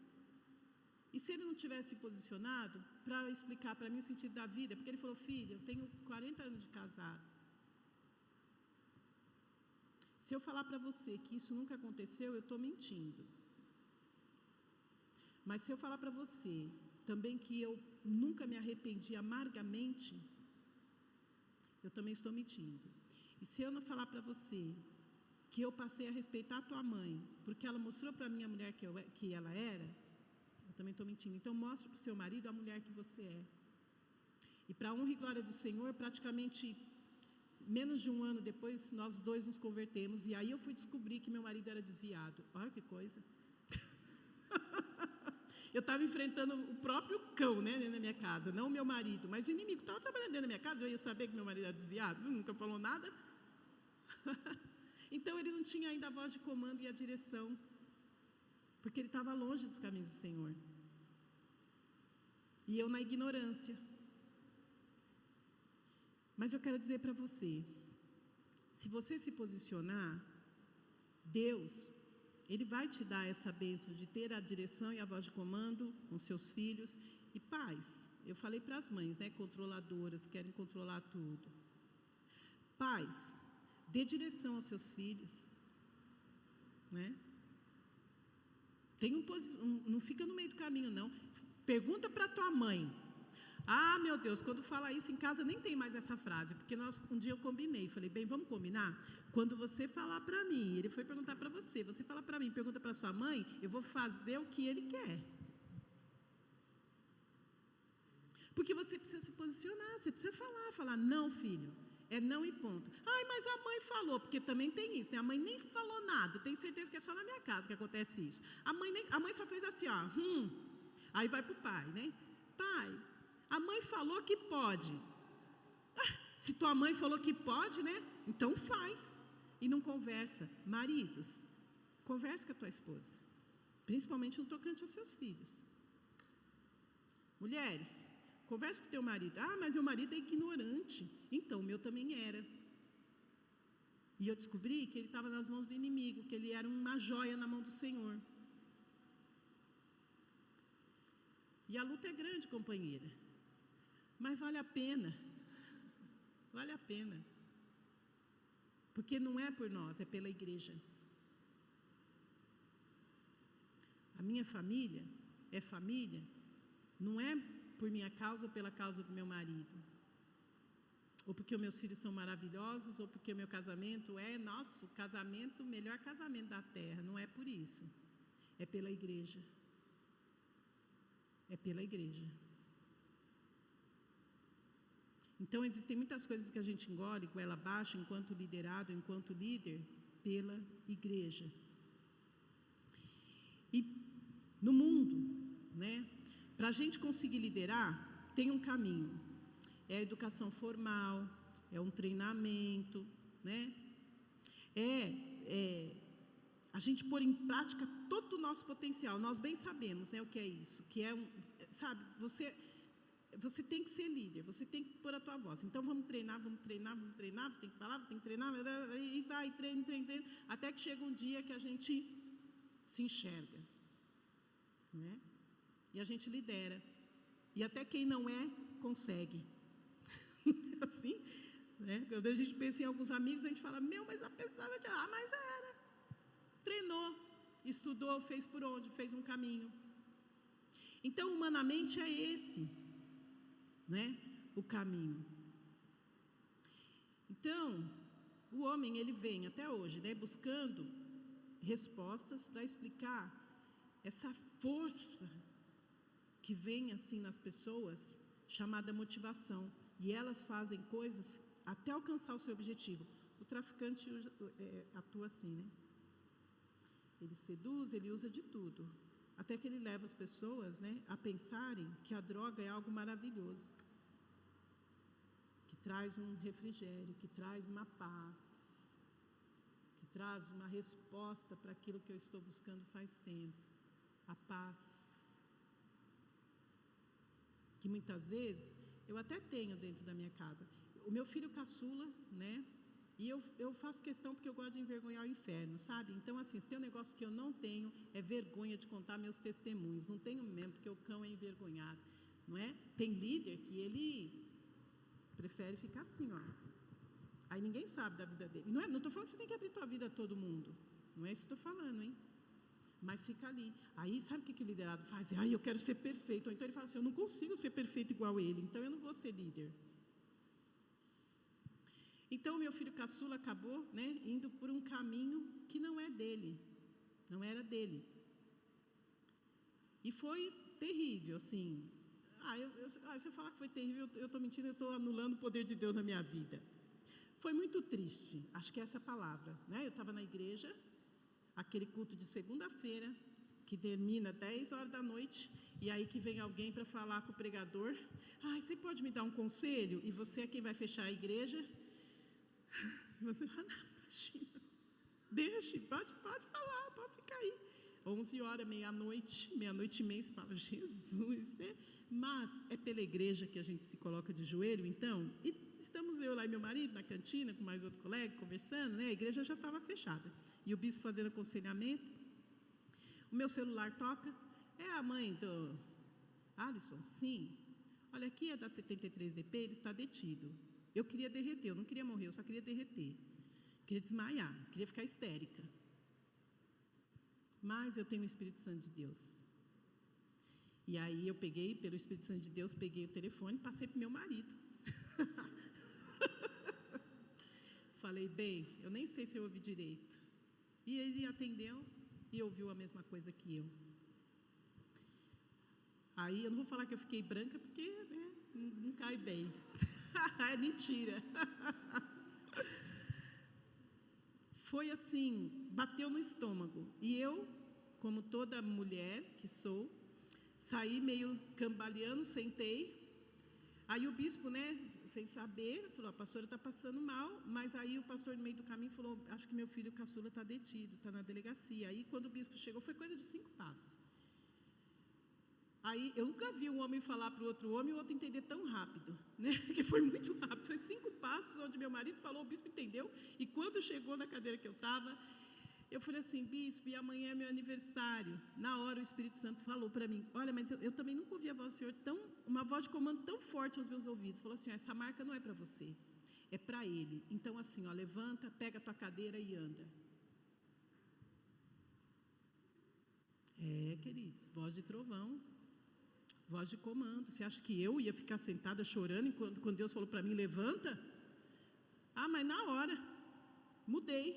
E se ele não tivesse se posicionado para explicar para mim o sentido da vida, porque ele falou, filha, eu tenho 40 anos de casado. Se eu falar para você que isso nunca aconteceu, eu estou mentindo. Mas se eu falar para você também que eu nunca me arrependi amargamente, eu também estou mentindo. E se eu não falar para você que eu passei a respeitar a tua mãe, porque ela mostrou para mim a mulher que ela era, eu também estou mentindo. Então mostre para o seu marido a mulher que você é. E para a honra e glória do Senhor, praticamente menos de um ano depois, nós dois nos convertemos, e aí eu fui descobrir que meu marido era desviado. Olha que coisa! Eu estava enfrentando o próprio cão, né, dentro da minha casa, não o meu marido, mas o inimigo estava trabalhando dentro da minha casa, eu ia saber que meu marido era desviado, nunca falou nada. Então ele não tinha ainda a voz de comando e a direção, porque ele estava longe dos caminhos do Senhor. E eu na ignorância. Mas eu quero dizer para você, se você se posicionar, Deus... Ele vai te dar essa bênção de ter a direção e a voz de comando com seus filhos. E pais, eu falei para as mães, né, controladoras, querem controlar tudo. Pais, dê direção aos seus filhos. Né? Não fica no meio do caminho, não. Pergunta para tua mãe. Ah, meu Deus, quando fala isso em casa nem tem mais essa frase, porque um dia eu combinei, falei, bem, vamos combinar? Quando você falar para mim, ele foi perguntar para você fala para mim, pergunta para sua mãe, eu vou fazer o que ele quer. Porque você precisa se posicionar, você precisa falar, não, filho, é não e ponto. Ai, mas a mãe falou, porque também tem isso, né? A mãe nem falou nada, tenho certeza que é só na minha casa que acontece isso. A mãe só fez assim, ó, aí vai para o pai, né? Pai, a mãe falou que pode. Se tua mãe falou que pode, né? Então faz. E não conversa. Maridos, converse com a tua esposa. Principalmente no tocante aos seus filhos. Mulheres, conversa com teu marido. Ah, mas meu marido é ignorante. Então, o meu também era. E eu descobri que ele estava nas mãos do inimigo, que ele era uma joia na mão do Senhor. E a luta é grande, companheira. Mas vale a pena. Vale a pena. Porque não é por nós, é pela igreja. A minha família é família, não é por minha causa ou pela causa do meu marido. Ou porque os meus filhos são maravilhosos, ou porque o meu casamento é, nosso casamento, o melhor casamento da terra. Não é por isso. É pela igreja. É pela igreja. Então, existem muitas coisas que a gente engole com ela baixa, enquanto liderado, enquanto líder, pela igreja. E no mundo, né, para a gente conseguir liderar, tem um caminho. É a educação formal, é um treinamento, né? A gente pôr em prática todo o nosso potencial. Nós bem sabemos, né, o que é isso, que é sabe, você tem que ser líder, você tem que pôr a tua voz. Então vamos treinar, você tem que falar, você tem que treinar, e vai, treina, até que chega um dia que a gente se enxerga, né? E a gente lidera. E até quem não é, consegue. Assim, né? Quando a gente pensa em alguns amigos, a gente fala, mas a pessoa, mas era. Treinou, estudou, fez por onde? Fez um caminho. Então, humanamente é esse, né? O caminho. Então, o homem, ele vem até hoje, né? Buscando respostas para explicar essa força que vem assim nas pessoas, chamada motivação. E elas fazem coisas até alcançar o seu objetivo. O traficante atua assim, né? Ele seduz, ele usa de tudo. Até que ele leva as pessoas, né, a pensarem que a droga é algo maravilhoso. Que traz um refrigério, que traz uma paz. Que traz uma resposta para aquilo que eu estou buscando faz tempo. A paz. Que muitas vezes eu até tenho dentro da minha casa. O meu filho caçula, né? E eu faço questão porque eu gosto de envergonhar o inferno, sabe? Então, assim, se tem um negócio que eu não tenho, é vergonha de contar meus testemunhos. Não tenho mesmo, porque o cão é envergonhado, não é? Tem líder que ele prefere ficar assim, ó. Aí ninguém sabe da vida dele. Não estou falando que você tem que abrir tua vida a todo mundo. Não é isso que estou falando, hein? Mas fica ali. Aí, sabe o que o liderado faz? Eu quero ser perfeito. Ou então ele fala assim, eu não consigo ser perfeito igual ele, então eu não vou ser líder. Então, meu filho caçula acabou, né, indo por um caminho que não é dele. Não era dele. E foi terrível, assim. Se eu falar que foi terrível, eu estou mentindo, eu estou anulando o poder de Deus na minha vida. Foi muito triste, acho que é essa a palavra, né? Eu estava na igreja, aquele culto de segunda-feira, que termina 10 horas da noite, e aí que vem alguém para falar com o pregador, você pode me dar um conselho? E você é quem vai fechar a igreja? E você fala, imagina, deixe, pode falar, pode ficar aí. 11 horas, meia-noite e meia, você fala, Jesus, né? Mas é pela igreja que a gente se coloca de joelho, então, e estamos eu lá e meu marido na cantina, com mais outro colega, conversando, né? A igreja já estava fechada. E o bispo fazendo aconselhamento. O meu celular toca. É a mãe do Alisson? Sim. Olha, aqui é da 73DP, ele está detido. Eu queria derreter, eu não queria morrer, eu só queria derreter. Queria desmaiar, queria ficar histérica. Mas eu tenho o Espírito Santo de Deus. E aí eu peguei, pelo Espírito Santo de Deus, peguei o telefone e passei para o meu marido. Falei, bem, eu nem sei se eu ouvi direito. E ele atendeu e ouviu a mesma coisa que eu. Aí eu não vou falar que eu fiquei branca, porque, né, não cai bem. É mentira. Foi assim, bateu no estômago. E eu, como toda mulher que sou, saí meio cambaleando, sentei. Aí o bispo, né, sem saber, falou, a pastora está passando mal, mas aí o pastor no meio do caminho falou, acho que meu filho caçula está detido, está na delegacia. Aí quando o bispo chegou, foi coisa de 5 passos. Aí, eu nunca vi um homem falar para o outro homem e o outro entender tão rápido, né? Que foi muito rápido. Foi 5 passos onde meu marido falou, o bispo entendeu. E quando chegou na cadeira que eu estava, eu falei assim, bispo, e amanhã é meu aniversário. Na hora o Espírito Santo falou para mim, olha, mas eu também nunca ouvi a voz do Senhor uma voz de comando tão forte aos meus ouvidos. Falou assim, essa marca não é para você, é para ele. Então assim, ó, levanta, pega a tua cadeira e anda. Queridos, voz de trovão, voz de comando. Você acha que eu ia ficar sentada chorando quando Deus falou para mim, levanta? Ah, mas na hora, mudei.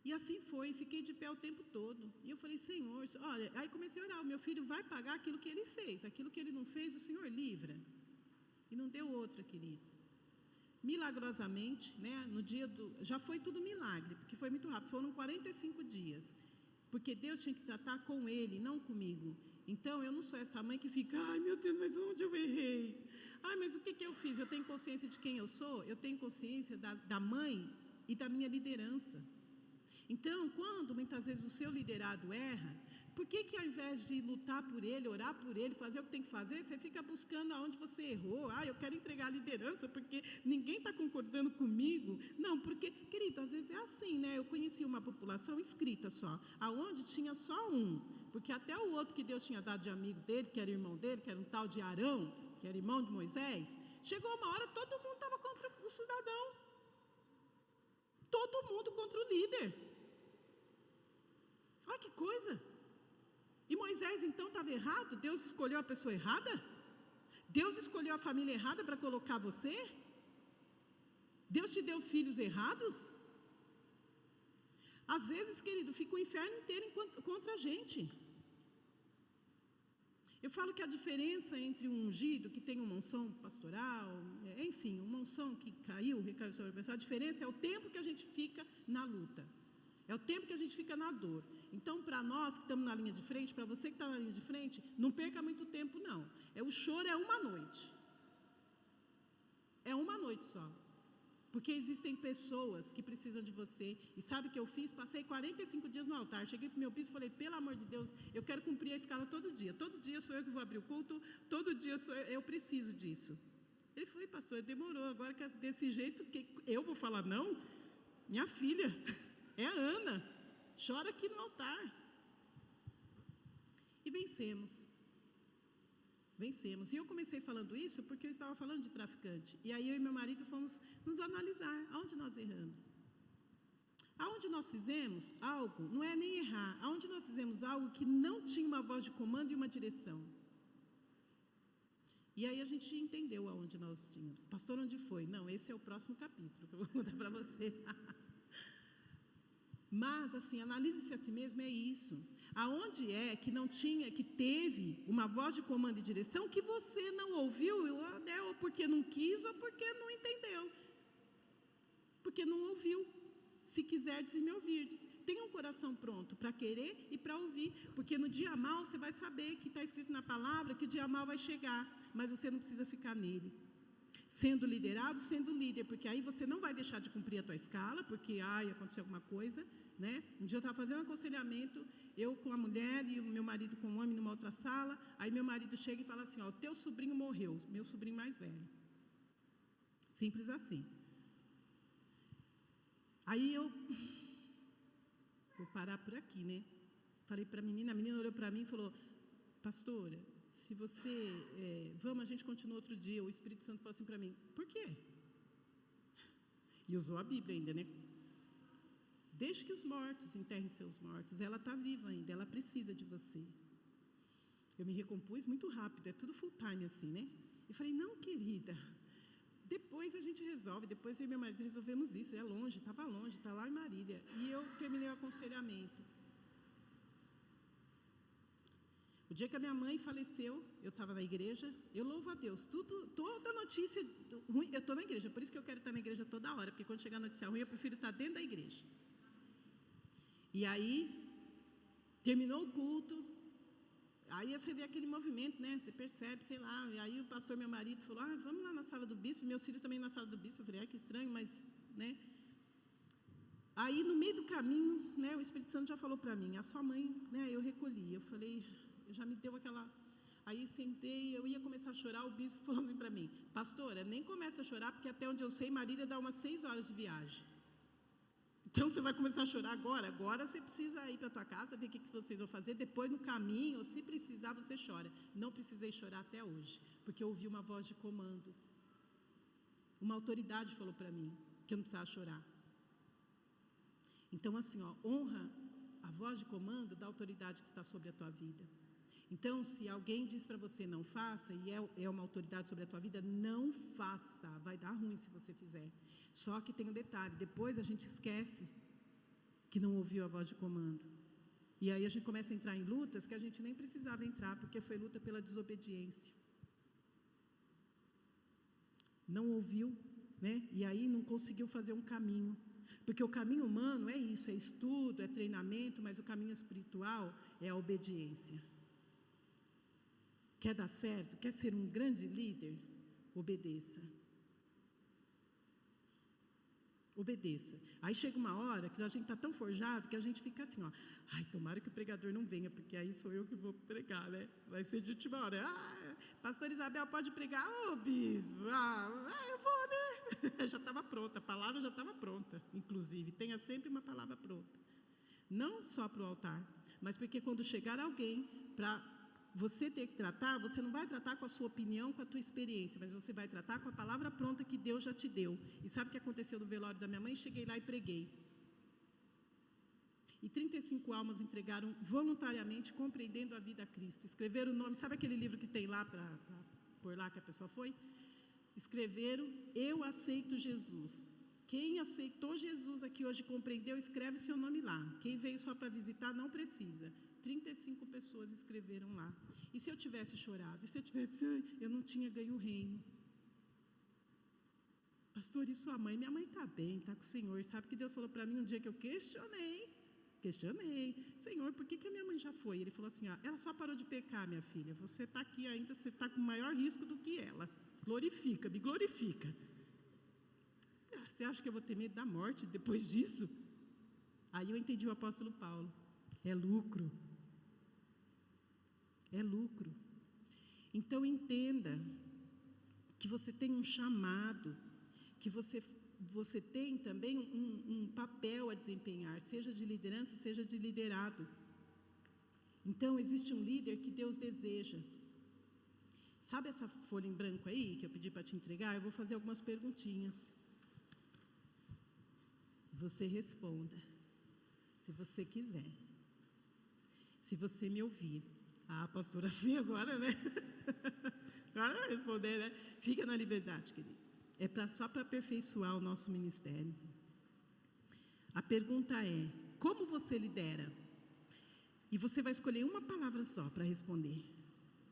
E assim foi, fiquei de pé o tempo todo. E eu falei, Senhor, olha, aí comecei a orar, o meu filho vai pagar aquilo que ele fez, aquilo que ele não fez, o Senhor livra. E não deu outra, querido. Milagrosamente, né, no dia já foi tudo milagre, porque foi muito rápido, foram 45 dias. Porque Deus tinha que tratar com ele, não comigo. Então, eu não sou essa mãe que fica, ai meu Deus, mas onde eu errei? Ai, mas o que eu fiz? Eu tenho consciência de quem eu sou? Eu tenho consciência da mãe e da minha liderança. Então, quando muitas vezes o seu liderado erra, por que ao invés de lutar por ele, orar por ele, fazer o que tem que fazer, você fica buscando aonde você errou? Ah, eu quero entregar a liderança porque ninguém está concordando comigo. Não, porque, querido, às vezes é assim, né? Eu conheci uma população escrita só, aonde tinha só um, porque até o outro que Deus tinha dado de amigo dele, que era irmão dele, que era um tal de Arão, que era irmão de Moisés, chegou uma hora, todo mundo estava contra o cidadão. Todo mundo contra o líder. Olha que coisa! E Moisés então estava errado? Deus escolheu a pessoa errada? Deus escolheu a família errada para colocar você? Deus te deu filhos errados? Às vezes, querido, fica o inferno inteiro contra a gente. Eu falo que a diferença entre um ungido que tem uma unção pastoral, enfim, uma unção que recaiu sobre a pessoa, a diferença é o tempo que a gente fica na luta. É o tempo que a gente fica na dor. Então, para nós que estamos na linha de frente, para você que está na linha de frente, não perca muito tempo, não. O choro é uma noite. É uma noite só. Porque existem pessoas que precisam de você. E sabe o que eu fiz? Passei 45 dias no altar. Cheguei para o meu bispo e falei, pelo amor de Deus, eu quero cumprir a escala todo dia. Todo dia sou eu que vou abrir o culto, todo dia eu preciso disso. Ele foi, pastor, demorou. Agora que é desse jeito que eu vou falar não, minha filha... É a Ana, chora aqui no altar. E vencemos. Vencemos. E eu comecei falando isso porque eu estava falando de traficante. E aí eu e meu marido fomos nos analisar. Aonde nós erramos? Aonde nós fizemos algo, não é nem errar. Aonde nós fizemos algo que não tinha uma voz de comando e uma direção. E aí a gente entendeu aonde nós tínhamos. Pastor, onde foi? Não, esse é o próximo capítulo que eu vou contar para você. Mas, assim, analise-se a si mesmo, é isso. Aonde é que não tinha, que teve uma voz de comando e direção que você não ouviu, ou porque não quis, ou porque não entendeu. Porque não ouviu. Se quiserdes e me ouvirdes. Tenha um coração pronto para querer e para ouvir. Porque no dia mal você vai saber que está escrito na palavra que o dia mal vai chegar. Mas você não precisa ficar nele. Sendo liderado, sendo líder, porque aí você não vai deixar de cumprir a tua escala, porque aconteceu alguma coisa, né? Um dia eu estava fazendo um aconselhamento, eu com a mulher e o meu marido com o homem numa outra sala, aí meu marido chega e fala assim, ó, o teu sobrinho morreu, meu sobrinho mais velho. Simples assim. Aí eu vou parar por aqui, né? Falei para a menina olhou para mim e falou, pastora, se você, vamos, a gente continua outro dia. O Espírito Santo falou assim para mim, por quê? E usou a Bíblia ainda, né? Deixe que os mortos enterrem seus mortos. Ela está viva ainda, ela precisa de você. Eu me recompus muito rápido, é tudo full time assim, né? E falei, não, querida, depois a gente resolve. Depois eu e meu marido resolvemos isso, é longe, estava longe, está lá em Marília. E eu terminei o aconselhamento. O dia que a minha mãe faleceu, eu estava na igreja, eu louvo a Deus, toda notícia ruim, eu estou na igreja, por isso que eu quero estar na igreja toda hora, porque quando chegar a notícia ruim, eu prefiro estar dentro da igreja. E aí, terminou o culto, aí você vê aquele movimento, né, você percebe, sei lá, e aí o pastor, meu marido, falou, vamos lá na sala do bispo, meus filhos também na sala do bispo, eu falei, que estranho, mas, né. Aí, no meio do caminho, né, o Espírito Santo já falou para mim, a sua mãe, né, eu recolhi, eu falei, já me deu aquela... Aí sentei, eu ia começar a chorar, o bispo falou assim para mim: pastora, nem começa a chorar, porque até onde eu sei, Marília dá umas 6 horas de viagem. Então você vai começar a chorar agora? Agora você precisa ir para a tua casa, ver o que vocês vão fazer, depois no caminho, ou se precisar, você chora. Não precisei chorar até hoje, porque eu ouvi uma voz de comando. Uma autoridade falou para mim que eu não precisava chorar. Então assim, ó, honra a voz de comando da autoridade que está sobre a tua vida. Então, se alguém diz para você não faça, e é uma autoridade sobre a tua vida, não faça, vai dar ruim se você fizer. Só que tem um detalhe, depois a gente esquece que não ouviu a voz de comando. E aí a gente começa a entrar em lutas que a gente nem precisava entrar, porque foi luta pela desobediência. Não ouviu, né? E aí não conseguiu fazer um caminho. Porque o caminho humano é isso, é estudo, é treinamento, mas o caminho espiritual é a obediência. Quer dar certo? Quer ser um grande líder? Obedeça. Obedeça. Aí chega uma hora que a gente está tão forjado que a gente fica assim, ó, ai, tomara que o pregador não venha, porque aí sou eu que vou pregar, né? Vai ser de última hora. Ah, pastor Isabel pode pregar? Ô, bispo, eu vou, né? Já estava pronta, a palavra já estava pronta, inclusive. Tenha sempre uma palavra pronta. Não só para o altar, mas porque quando chegar alguém para você ter que tratar, você não vai tratar com a sua opinião, com a tua experiência, mas você vai tratar com a palavra pronta que Deus já te deu. E sabe o que aconteceu no velório da minha mãe? Cheguei lá e preguei. E 35 almas entregaram voluntariamente, compreendendo a vida a Cristo. Escreveram o nome, sabe aquele livro que tem lá, por lá que a pessoa foi? Escreveram, eu aceito Jesus. Quem aceitou Jesus aqui hoje, compreendeu, escreve o seu nome lá. Quem veio só para visitar, não precisa. 35 pessoas escreveram lá. E se eu tivesse chorado? E se eu tivesse, eu não tinha ganho o reino? Pastor, e sua mãe? Minha mãe está bem, está com o Senhor. Sabe que Deus falou para mim um dia que eu questionei. Senhor, por que a minha mãe já foi? Ele falou assim, ó, ela só parou de pecar, minha filha. Você está aqui ainda, você está com maior risco do que ela. Glorifica, me glorifica. Você acha que eu vou ter medo da morte depois disso? Aí eu entendi o apóstolo Paulo. É lucro. É lucro. Então entenda que você tem um chamado, que você tem também um papel a desempenhar, seja de liderança, seja de liderado. Então existe um líder que Deus deseja. Sabe essa folha em branco aí, que eu pedi para te entregar? Eu vou fazer algumas perguntinhas. Você responda, se você quiser. Se você me ouvir. Ah, pastora, assim agora, né? Agora vai responder, né? Fica na liberdade, querido. É só para aperfeiçoar o nosso ministério. A pergunta é, como você lidera? E você vai escolher uma palavra só para responder.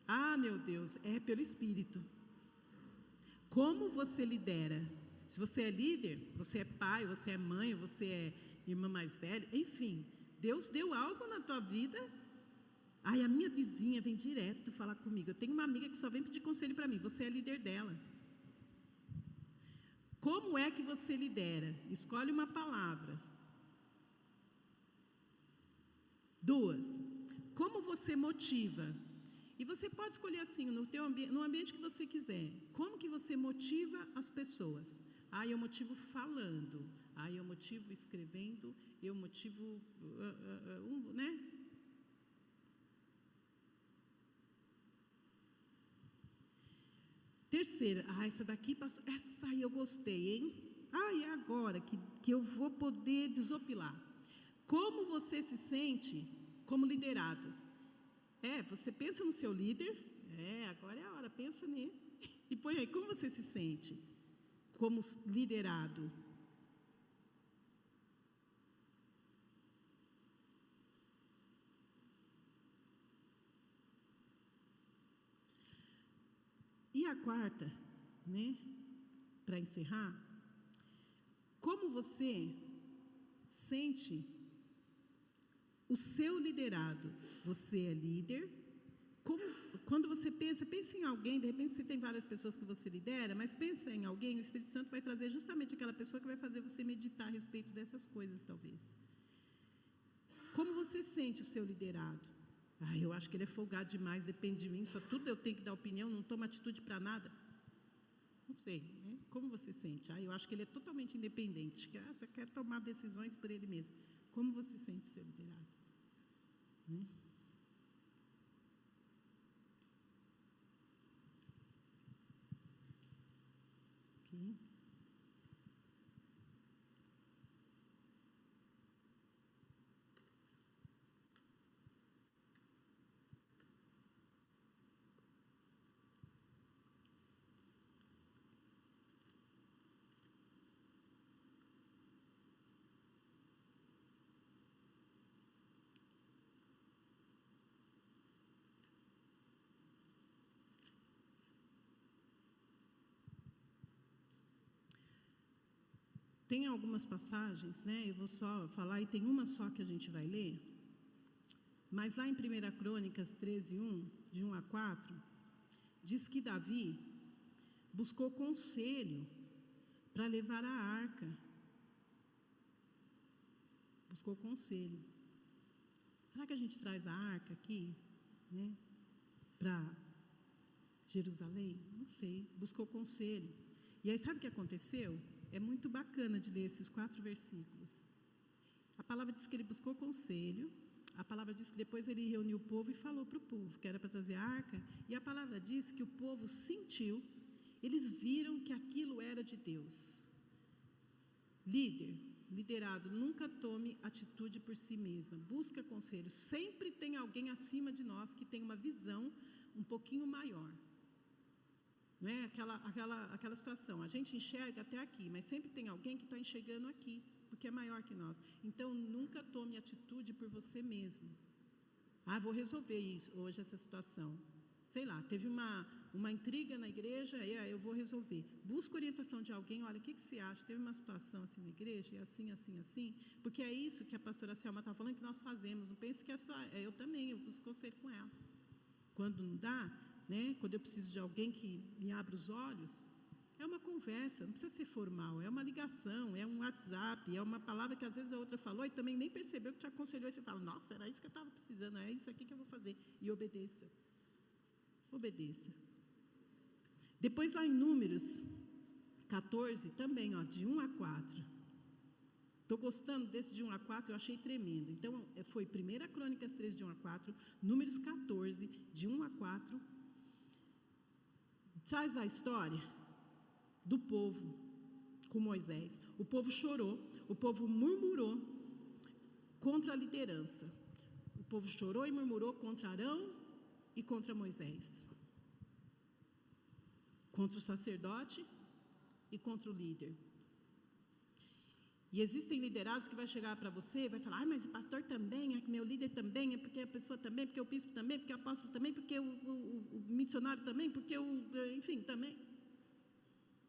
Ah, meu Deus, é pelo Espírito. Como você lidera? Se você é líder, você é pai, você é mãe, você é irmã mais velha, enfim, Deus deu algo na tua vida. Ai, a minha vizinha vem direto falar comigo. Eu tenho uma amiga que só vem pedir conselho para mim. Você é líder dela. Como é que você lidera? Escolhe uma palavra. 2. Como você motiva? E você pode escolher assim, no ambiente que você quiser. Como que você motiva as pessoas? Ah, eu motivo falando. Ah, eu motivo escrevendo. Eu motivo, né? Terceira, essa daqui, pastor, essa aí eu gostei, hein? E é agora que eu vou poder desopilar. Como você se sente como liderado? Você pensa no seu líder? Agora é a hora, pensa nele. E põe aí, como você se sente como liderado? E a quarta, né, para encerrar, como você sente o seu liderado? Você é líder? Quando você pensa em alguém, de repente você tem várias pessoas que você lidera, mas pensa em alguém, o Espírito Santo vai trazer justamente aquela pessoa que vai fazer você meditar a respeito dessas coisas, talvez. Como você sente o seu liderado? Ah, eu acho que ele é folgado demais, depende de mim, só tudo eu tenho que dar opinião, não tomo atitude para nada. Não sei, né? Como você sente? Ah, eu acho que ele é totalmente independente, que você quer tomar decisões por ele mesmo. Como você sente ser liderado? Né? Okay. Tem algumas passagens, né? Eu vou só falar, e tem uma só que a gente vai ler. Mas lá em 1 Crônicas 13:1, de 1 a 4, diz que Davi buscou conselho para levar a arca. Buscou conselho. Será que a gente traz a arca aqui, né, para Jerusalém? Não sei. Buscou conselho. E aí sabe o que aconteceu? É muito bacana de ler esses 4 versículos. A palavra diz que ele buscou conselho. A palavra diz que depois ele reuniu o povo e falou para o povo que era para trazer a arca. E a palavra diz que o povo sentiu, eles viram que aquilo era de Deus. Liderado, nunca tome atitude por si mesma. Busca conselho. Sempre tem alguém acima de nós que tem uma visão um pouquinho maior. Não é aquela situação, a gente enxerga até aqui, mas sempre tem alguém que está enxergando aqui, porque é maior que nós. Então, nunca tome atitude por você mesmo. Ah, vou resolver isso, hoje essa situação. Sei lá, teve uma intriga na igreja, eu vou resolver. Busca orientação de alguém, olha, o que você acha? Teve uma situação assim na igreja, é assim, assim, assim, porque é isso que a pastora Selma está falando que nós fazemos, não pense que é só, eu também, eu busco conselho com ela. Quando não dá, né, quando eu preciso de alguém que me abra os olhos, é uma conversa, não precisa ser formal, é uma ligação, é um WhatsApp, é uma palavra que às vezes a outra falou e também nem percebeu que te aconselhou, e você fala, nossa, era isso que eu estava precisando, é isso aqui que eu vou fazer, e obedeça. Obedeça. Depois lá em Números 14, também, ó, de 1 a 4. Estou gostando desse de 1 a 4, eu achei tremendo. Então, foi 1 Crônicas 13, de 1 a 4, Números 14, de 1 a 4. Traz da história do povo com Moisés. O povo chorou, o povo murmurou contra a liderança. O povo chorou e murmurou contra Arão e contra Moisés. Contra o sacerdote e contra o líder. E existem liderados que vai chegar para você e vai falar, mas o pastor também, é meu líder também, é porque a pessoa também, porque o bispo também, porque o apóstolo também, porque o missionário também, porque enfim, também.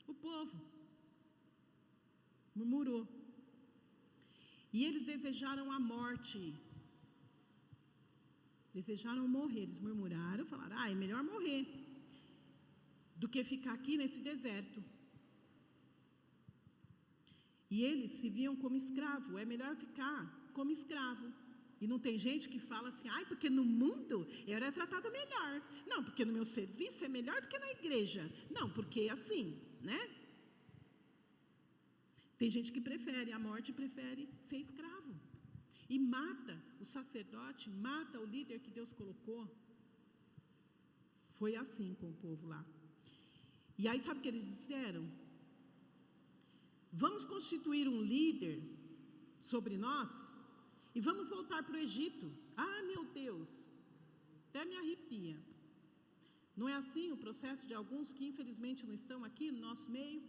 O povo murmurou. E eles desejaram a morte. Desejaram morrer, eles murmuraram, falaram, é melhor morrer do que ficar aqui nesse deserto. E eles se viam como escravo, é melhor ficar como escravo. E não tem gente que fala assim, porque no mundo eu era tratada melhor. Não, porque no meu serviço é melhor do que na igreja. Não, porque assim, né? Tem gente que prefere a morte, prefere ser escravo. E mata o sacerdote, mata o líder que Deus colocou. Foi assim com o povo lá. E aí sabe o que eles disseram? Vamos constituir um líder sobre nós e vamos voltar para o Egito. Ah, meu Deus, até me arrepia. Não é assim o processo de alguns que infelizmente não estão aqui no nosso meio?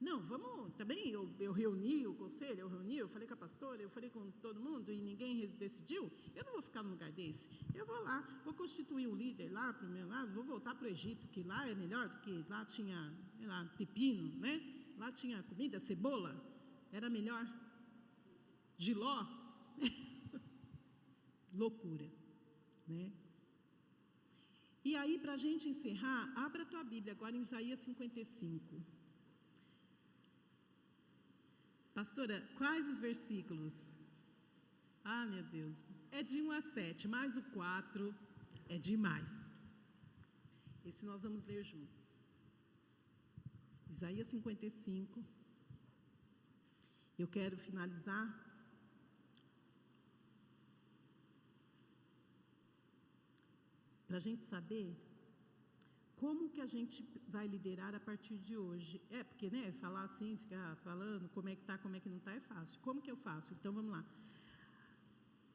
Não, vamos, também eu reuni o conselho, eu falei com a pastora, eu falei com todo mundo e ninguém decidiu. Eu não vou ficar num lugar desse. Eu vou lá, vou constituir um líder lá para o meu lado, vou voltar para o Egito, que lá é melhor do que lá tinha, sei lá, pepino, né? Lá tinha comida, cebola, era melhor. Giló, loucura, né? E aí, para a gente encerrar, abra a tua Bíblia agora em Isaías 55. Pastora, quais os versículos? Ah, meu Deus. É de 1 a 7, mais o 4 é demais. Esse nós vamos ler juntos. Isaías 55. Eu quero finalizar para a gente saber como que a gente vai liderar a partir de hoje. Porque, né, falar assim, ficar falando como é que está, como é que não está, é fácil. Como que eu faço? Então, vamos lá.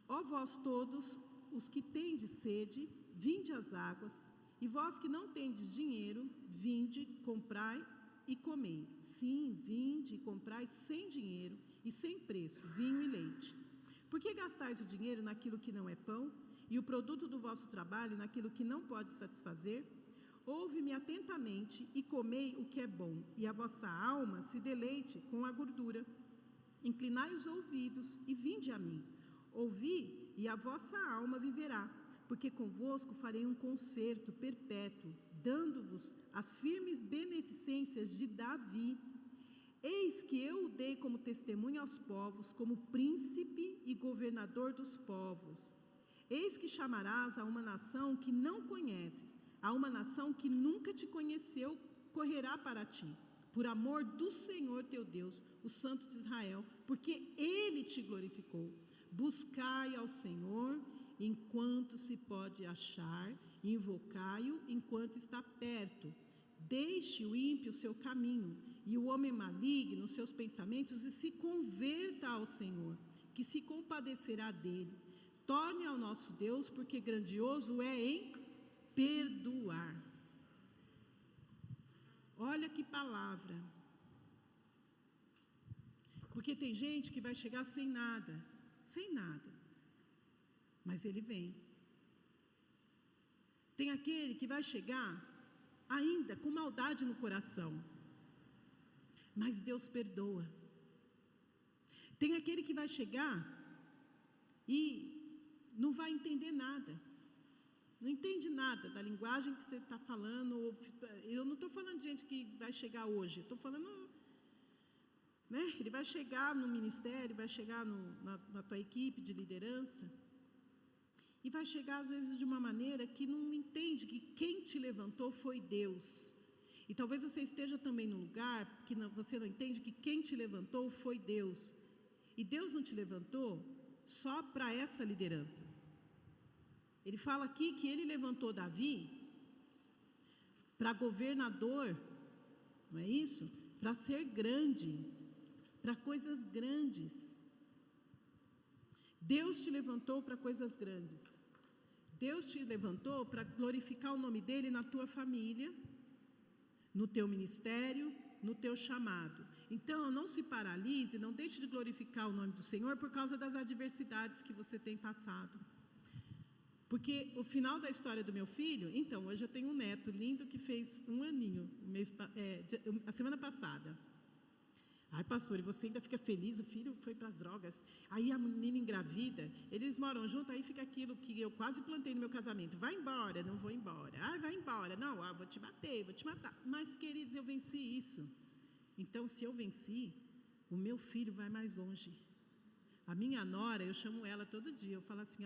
Ó vós todos os que tendes sede, vinde às águas, e vós que não tendes dinheiro, vinde, comprai e comei. Sim, vinde e comprai sem dinheiro e sem preço, vinho e leite. Por que gastais o dinheiro naquilo que não é pão, e o produto do vosso trabalho naquilo que não pode satisfazer? Ouve-me atentamente e comei o que é bom, e a vossa alma se deleite com a gordura. Inclinai os ouvidos e vinde a mim. Ouvi, e a vossa alma viverá, porque convosco farei um concerto perpétuo, dando-vos as firmes beneficências de Davi. Eis que eu o dei como testemunho aos povos, como príncipe e governador dos povos. Eis que chamarás a uma nação que não conheces, a uma nação que nunca te conheceu, correrá para ti, por amor do Senhor teu Deus, o Santo de Israel, porque Ele te glorificou. Buscai ao Senhor enquanto se pode achar, invocai-o enquanto está perto. Deixe o ímpio o seu caminho, e o homem maligno os seus pensamentos, e se converta ao Senhor, que se compadecerá dele. Torne ao nosso Deus, porque grandioso é em perdoar. Olha que palavra. Porque tem gente que vai chegar sem nada, mas ele vem. Tem aquele que vai chegar ainda com maldade no coração, mas Deus perdoa. Tem aquele que vai chegar e não vai entender nada, não entende nada da linguagem que você está falando. Eu não estou falando de gente que vai chegar hoje, estou falando, né? Ele vai chegar no ministério, vai chegar na tua equipe de liderança, e vai chegar às vezes de uma maneira que não entende que quem te levantou foi Deus. E talvez você esteja também num lugar que você não entende que quem te levantou foi Deus. E Deus não te levantou só para essa liderança. Ele fala aqui que ele levantou Davi para governador, não é isso? Para ser grande, para coisas grandes. Deus te levantou para coisas grandes. Deus te levantou para glorificar o nome dele na tua família, no teu ministério, no teu chamado. Então, não se paralise, não deixe de glorificar o nome do Senhor por causa das adversidades que você tem passado. Porque o final da história do meu filho, então, hoje eu tenho um neto lindo que fez 1 aninho, a semana passada. Ai, pastor, e você ainda fica feliz, o filho foi para as drogas. Aí a menina engravida, eles moram juntos, aí fica aquilo que eu quase plantei no meu casamento. Vai embora, não vou embora. Ai, vai embora, não, vou te bater, vou te matar. Mas, queridos, eu venci isso. Então, se eu venci, o meu filho vai mais longe. A minha nora, eu chamo ela todo dia, eu falo assim,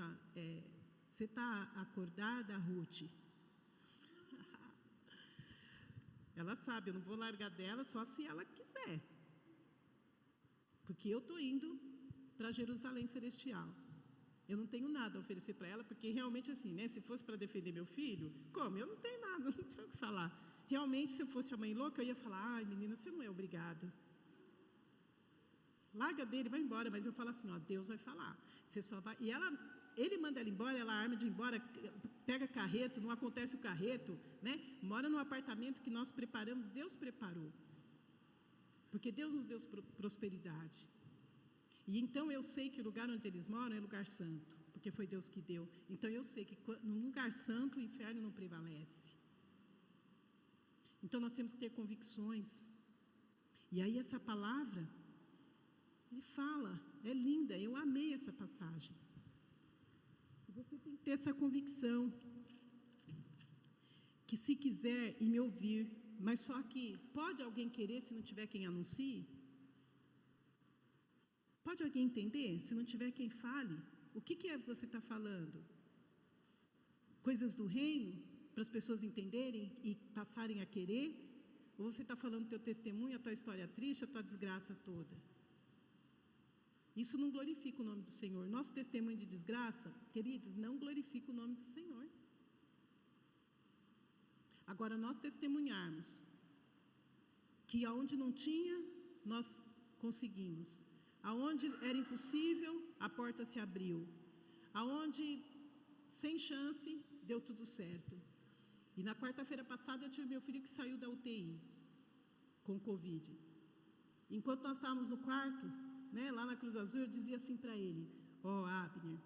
você está acordada, Ruth? Ela sabe, eu não vou largar dela só se ela quiser. Porque eu estou indo para Jerusalém Celestial. Eu não tenho nada a oferecer para ela, porque realmente assim, né? Se fosse para defender meu filho, como? Eu não tenho nada, não tenho o que falar. Realmente, se eu fosse a mãe louca, eu ia falar, ai menina, você não é obrigada. Larga dele, vai embora. Mas eu falo assim, Deus vai falar. Você só vai... E ele manda ela embora, ela arma de ir embora, pega carreto, não acontece o carreto, né? Mora num apartamento que nós preparamos, Deus preparou. Porque Deus nos deu prosperidade. E então eu sei que o lugar onde eles moram é lugar santo, porque foi Deus que deu. Então eu sei que num lugar santo o inferno não prevalece. Então nós temos que ter convicções. E aí essa palavra, ele fala, é linda, eu amei essa passagem. E você tem que ter essa convicção, que se quiser e me ouvir, mas só que pode alguém querer se não tiver quem anuncie? Pode alguém entender? Se não tiver, quem fale. O que é que você está falando? Coisas do reino, para as pessoas entenderem e passarem a querer? Ou você está falando o teu testemunho, a tua história triste, a tua desgraça toda? Isso não glorifica o nome do Senhor. Nosso testemunho de desgraça, queridos, não glorifica o nome do Senhor. Agora, nós testemunharmos que aonde não tinha, nós conseguimos. Aonde era impossível, a porta se abriu. Aonde, sem chance, deu tudo certo. E na quarta-feira passada, eu tive meu filho que saiu da UTI, com Covid. Enquanto nós estávamos no quarto, né, lá na Cruz Azul, eu dizia assim para ele: Abner,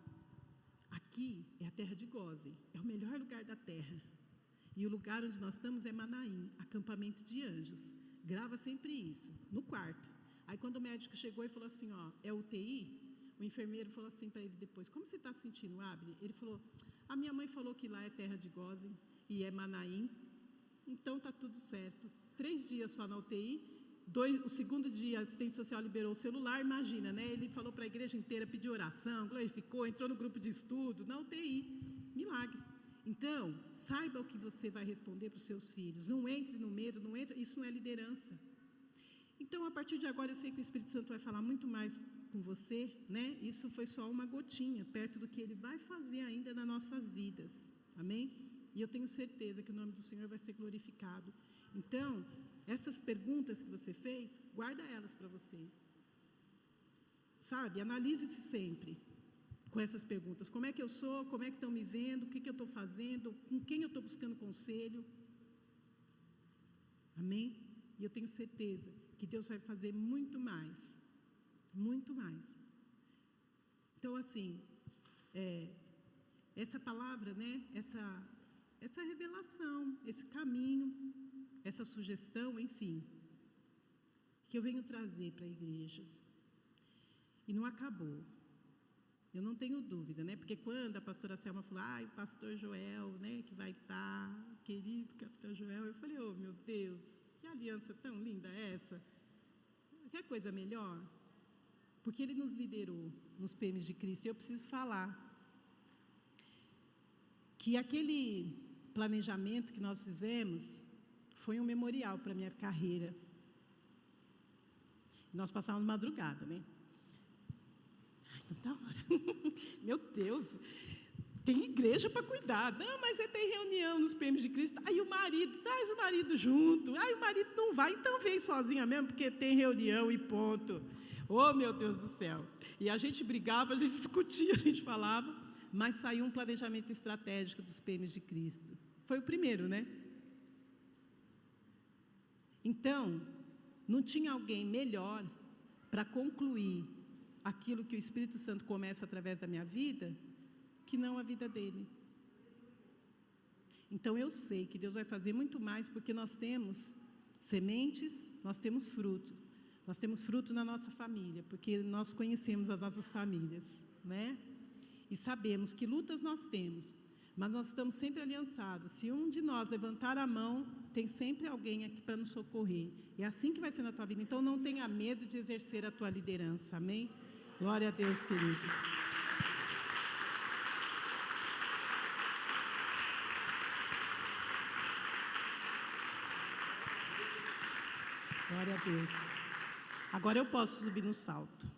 aqui é a terra de Gósen, é o melhor lugar da terra. E o lugar onde nós estamos é Manaim, acampamento de anjos. Grava sempre isso, no quarto. Aí quando o médico chegou e falou assim, é UTI, o enfermeiro falou assim para ele depois: como você está sentindo, Abner? Ele falou: a minha mãe falou que lá é terra de Gósen e é Manaim, então está tudo certo. 3 dias só na UTI, o segundo dia a assistência social liberou o celular, imagina, né? Ele falou para a igreja inteira, pediu oração, glorificou, entrou no grupo de estudo, na UTI, milagre. Então, saiba o que você vai responder para os seus filhos, não entre no medo, não entre, isso não é liderança. Então, a partir de agora, eu sei que o Espírito Santo vai falar muito mais com você, né? Isso foi só uma gotinha, perto do que Ele vai fazer ainda nas nossas vidas, amém? E eu tenho certeza que o nome do Senhor vai ser glorificado. Então, essas perguntas que você fez, guarda elas para você. Sabe, analise-se sempre com essas perguntas. Como é que eu sou? Como é que estão me vendo? O que eu estou fazendo? Com quem eu estou buscando conselho? Amém? E eu tenho certeza que Deus vai fazer muito mais. Muito mais. Então, assim, essa palavra, né? Essa revelação, esse caminho, essa sugestão, enfim, que eu venho trazer para a igreja. E não acabou. Eu não tenho dúvida, né? Porque quando a pastora Selma falou, o pastor Joel, né, que vai estar, querido capitão Joel, eu falei, meu Deus, que aliança tão linda essa? Quer coisa melhor? Porque ele nos liderou nos PMs de Cristo. E eu preciso falar que aquele planejamento que nós fizemos foi um memorial para a minha carreira. Nós passávamos madrugada, né? Então tá hora. Meu Deus, tem igreja para cuidar. Não, mas você tem reunião nos PMs de Cristo. Aí o marido, traz o marido junto. Aí o marido não vai, então vem sozinha mesmo, porque tem reunião e ponto. Meu Deus do céu. E a gente brigava, a gente discutia, a gente falava, mas saiu um planejamento estratégico dos PMs de Cristo. Foi o primeiro, né? Então, não tinha alguém melhor para concluir aquilo que o Espírito Santo começa através da minha vida, que não a vida dele. Então, eu sei que Deus vai fazer muito mais, porque nós temos sementes, nós temos fruto. Nós temos fruto na nossa família, porque nós conhecemos as nossas famílias, né? E sabemos que lutas nós temos, mas nós estamos sempre aliançados. Se um de nós levantar a mão, tem sempre alguém aqui para nos socorrer. É assim que vai ser na tua vida. Então, não tenha medo de exercer a tua liderança, amém? Glória a Deus, queridos. Glória a Deus. Agora eu posso subir no salto.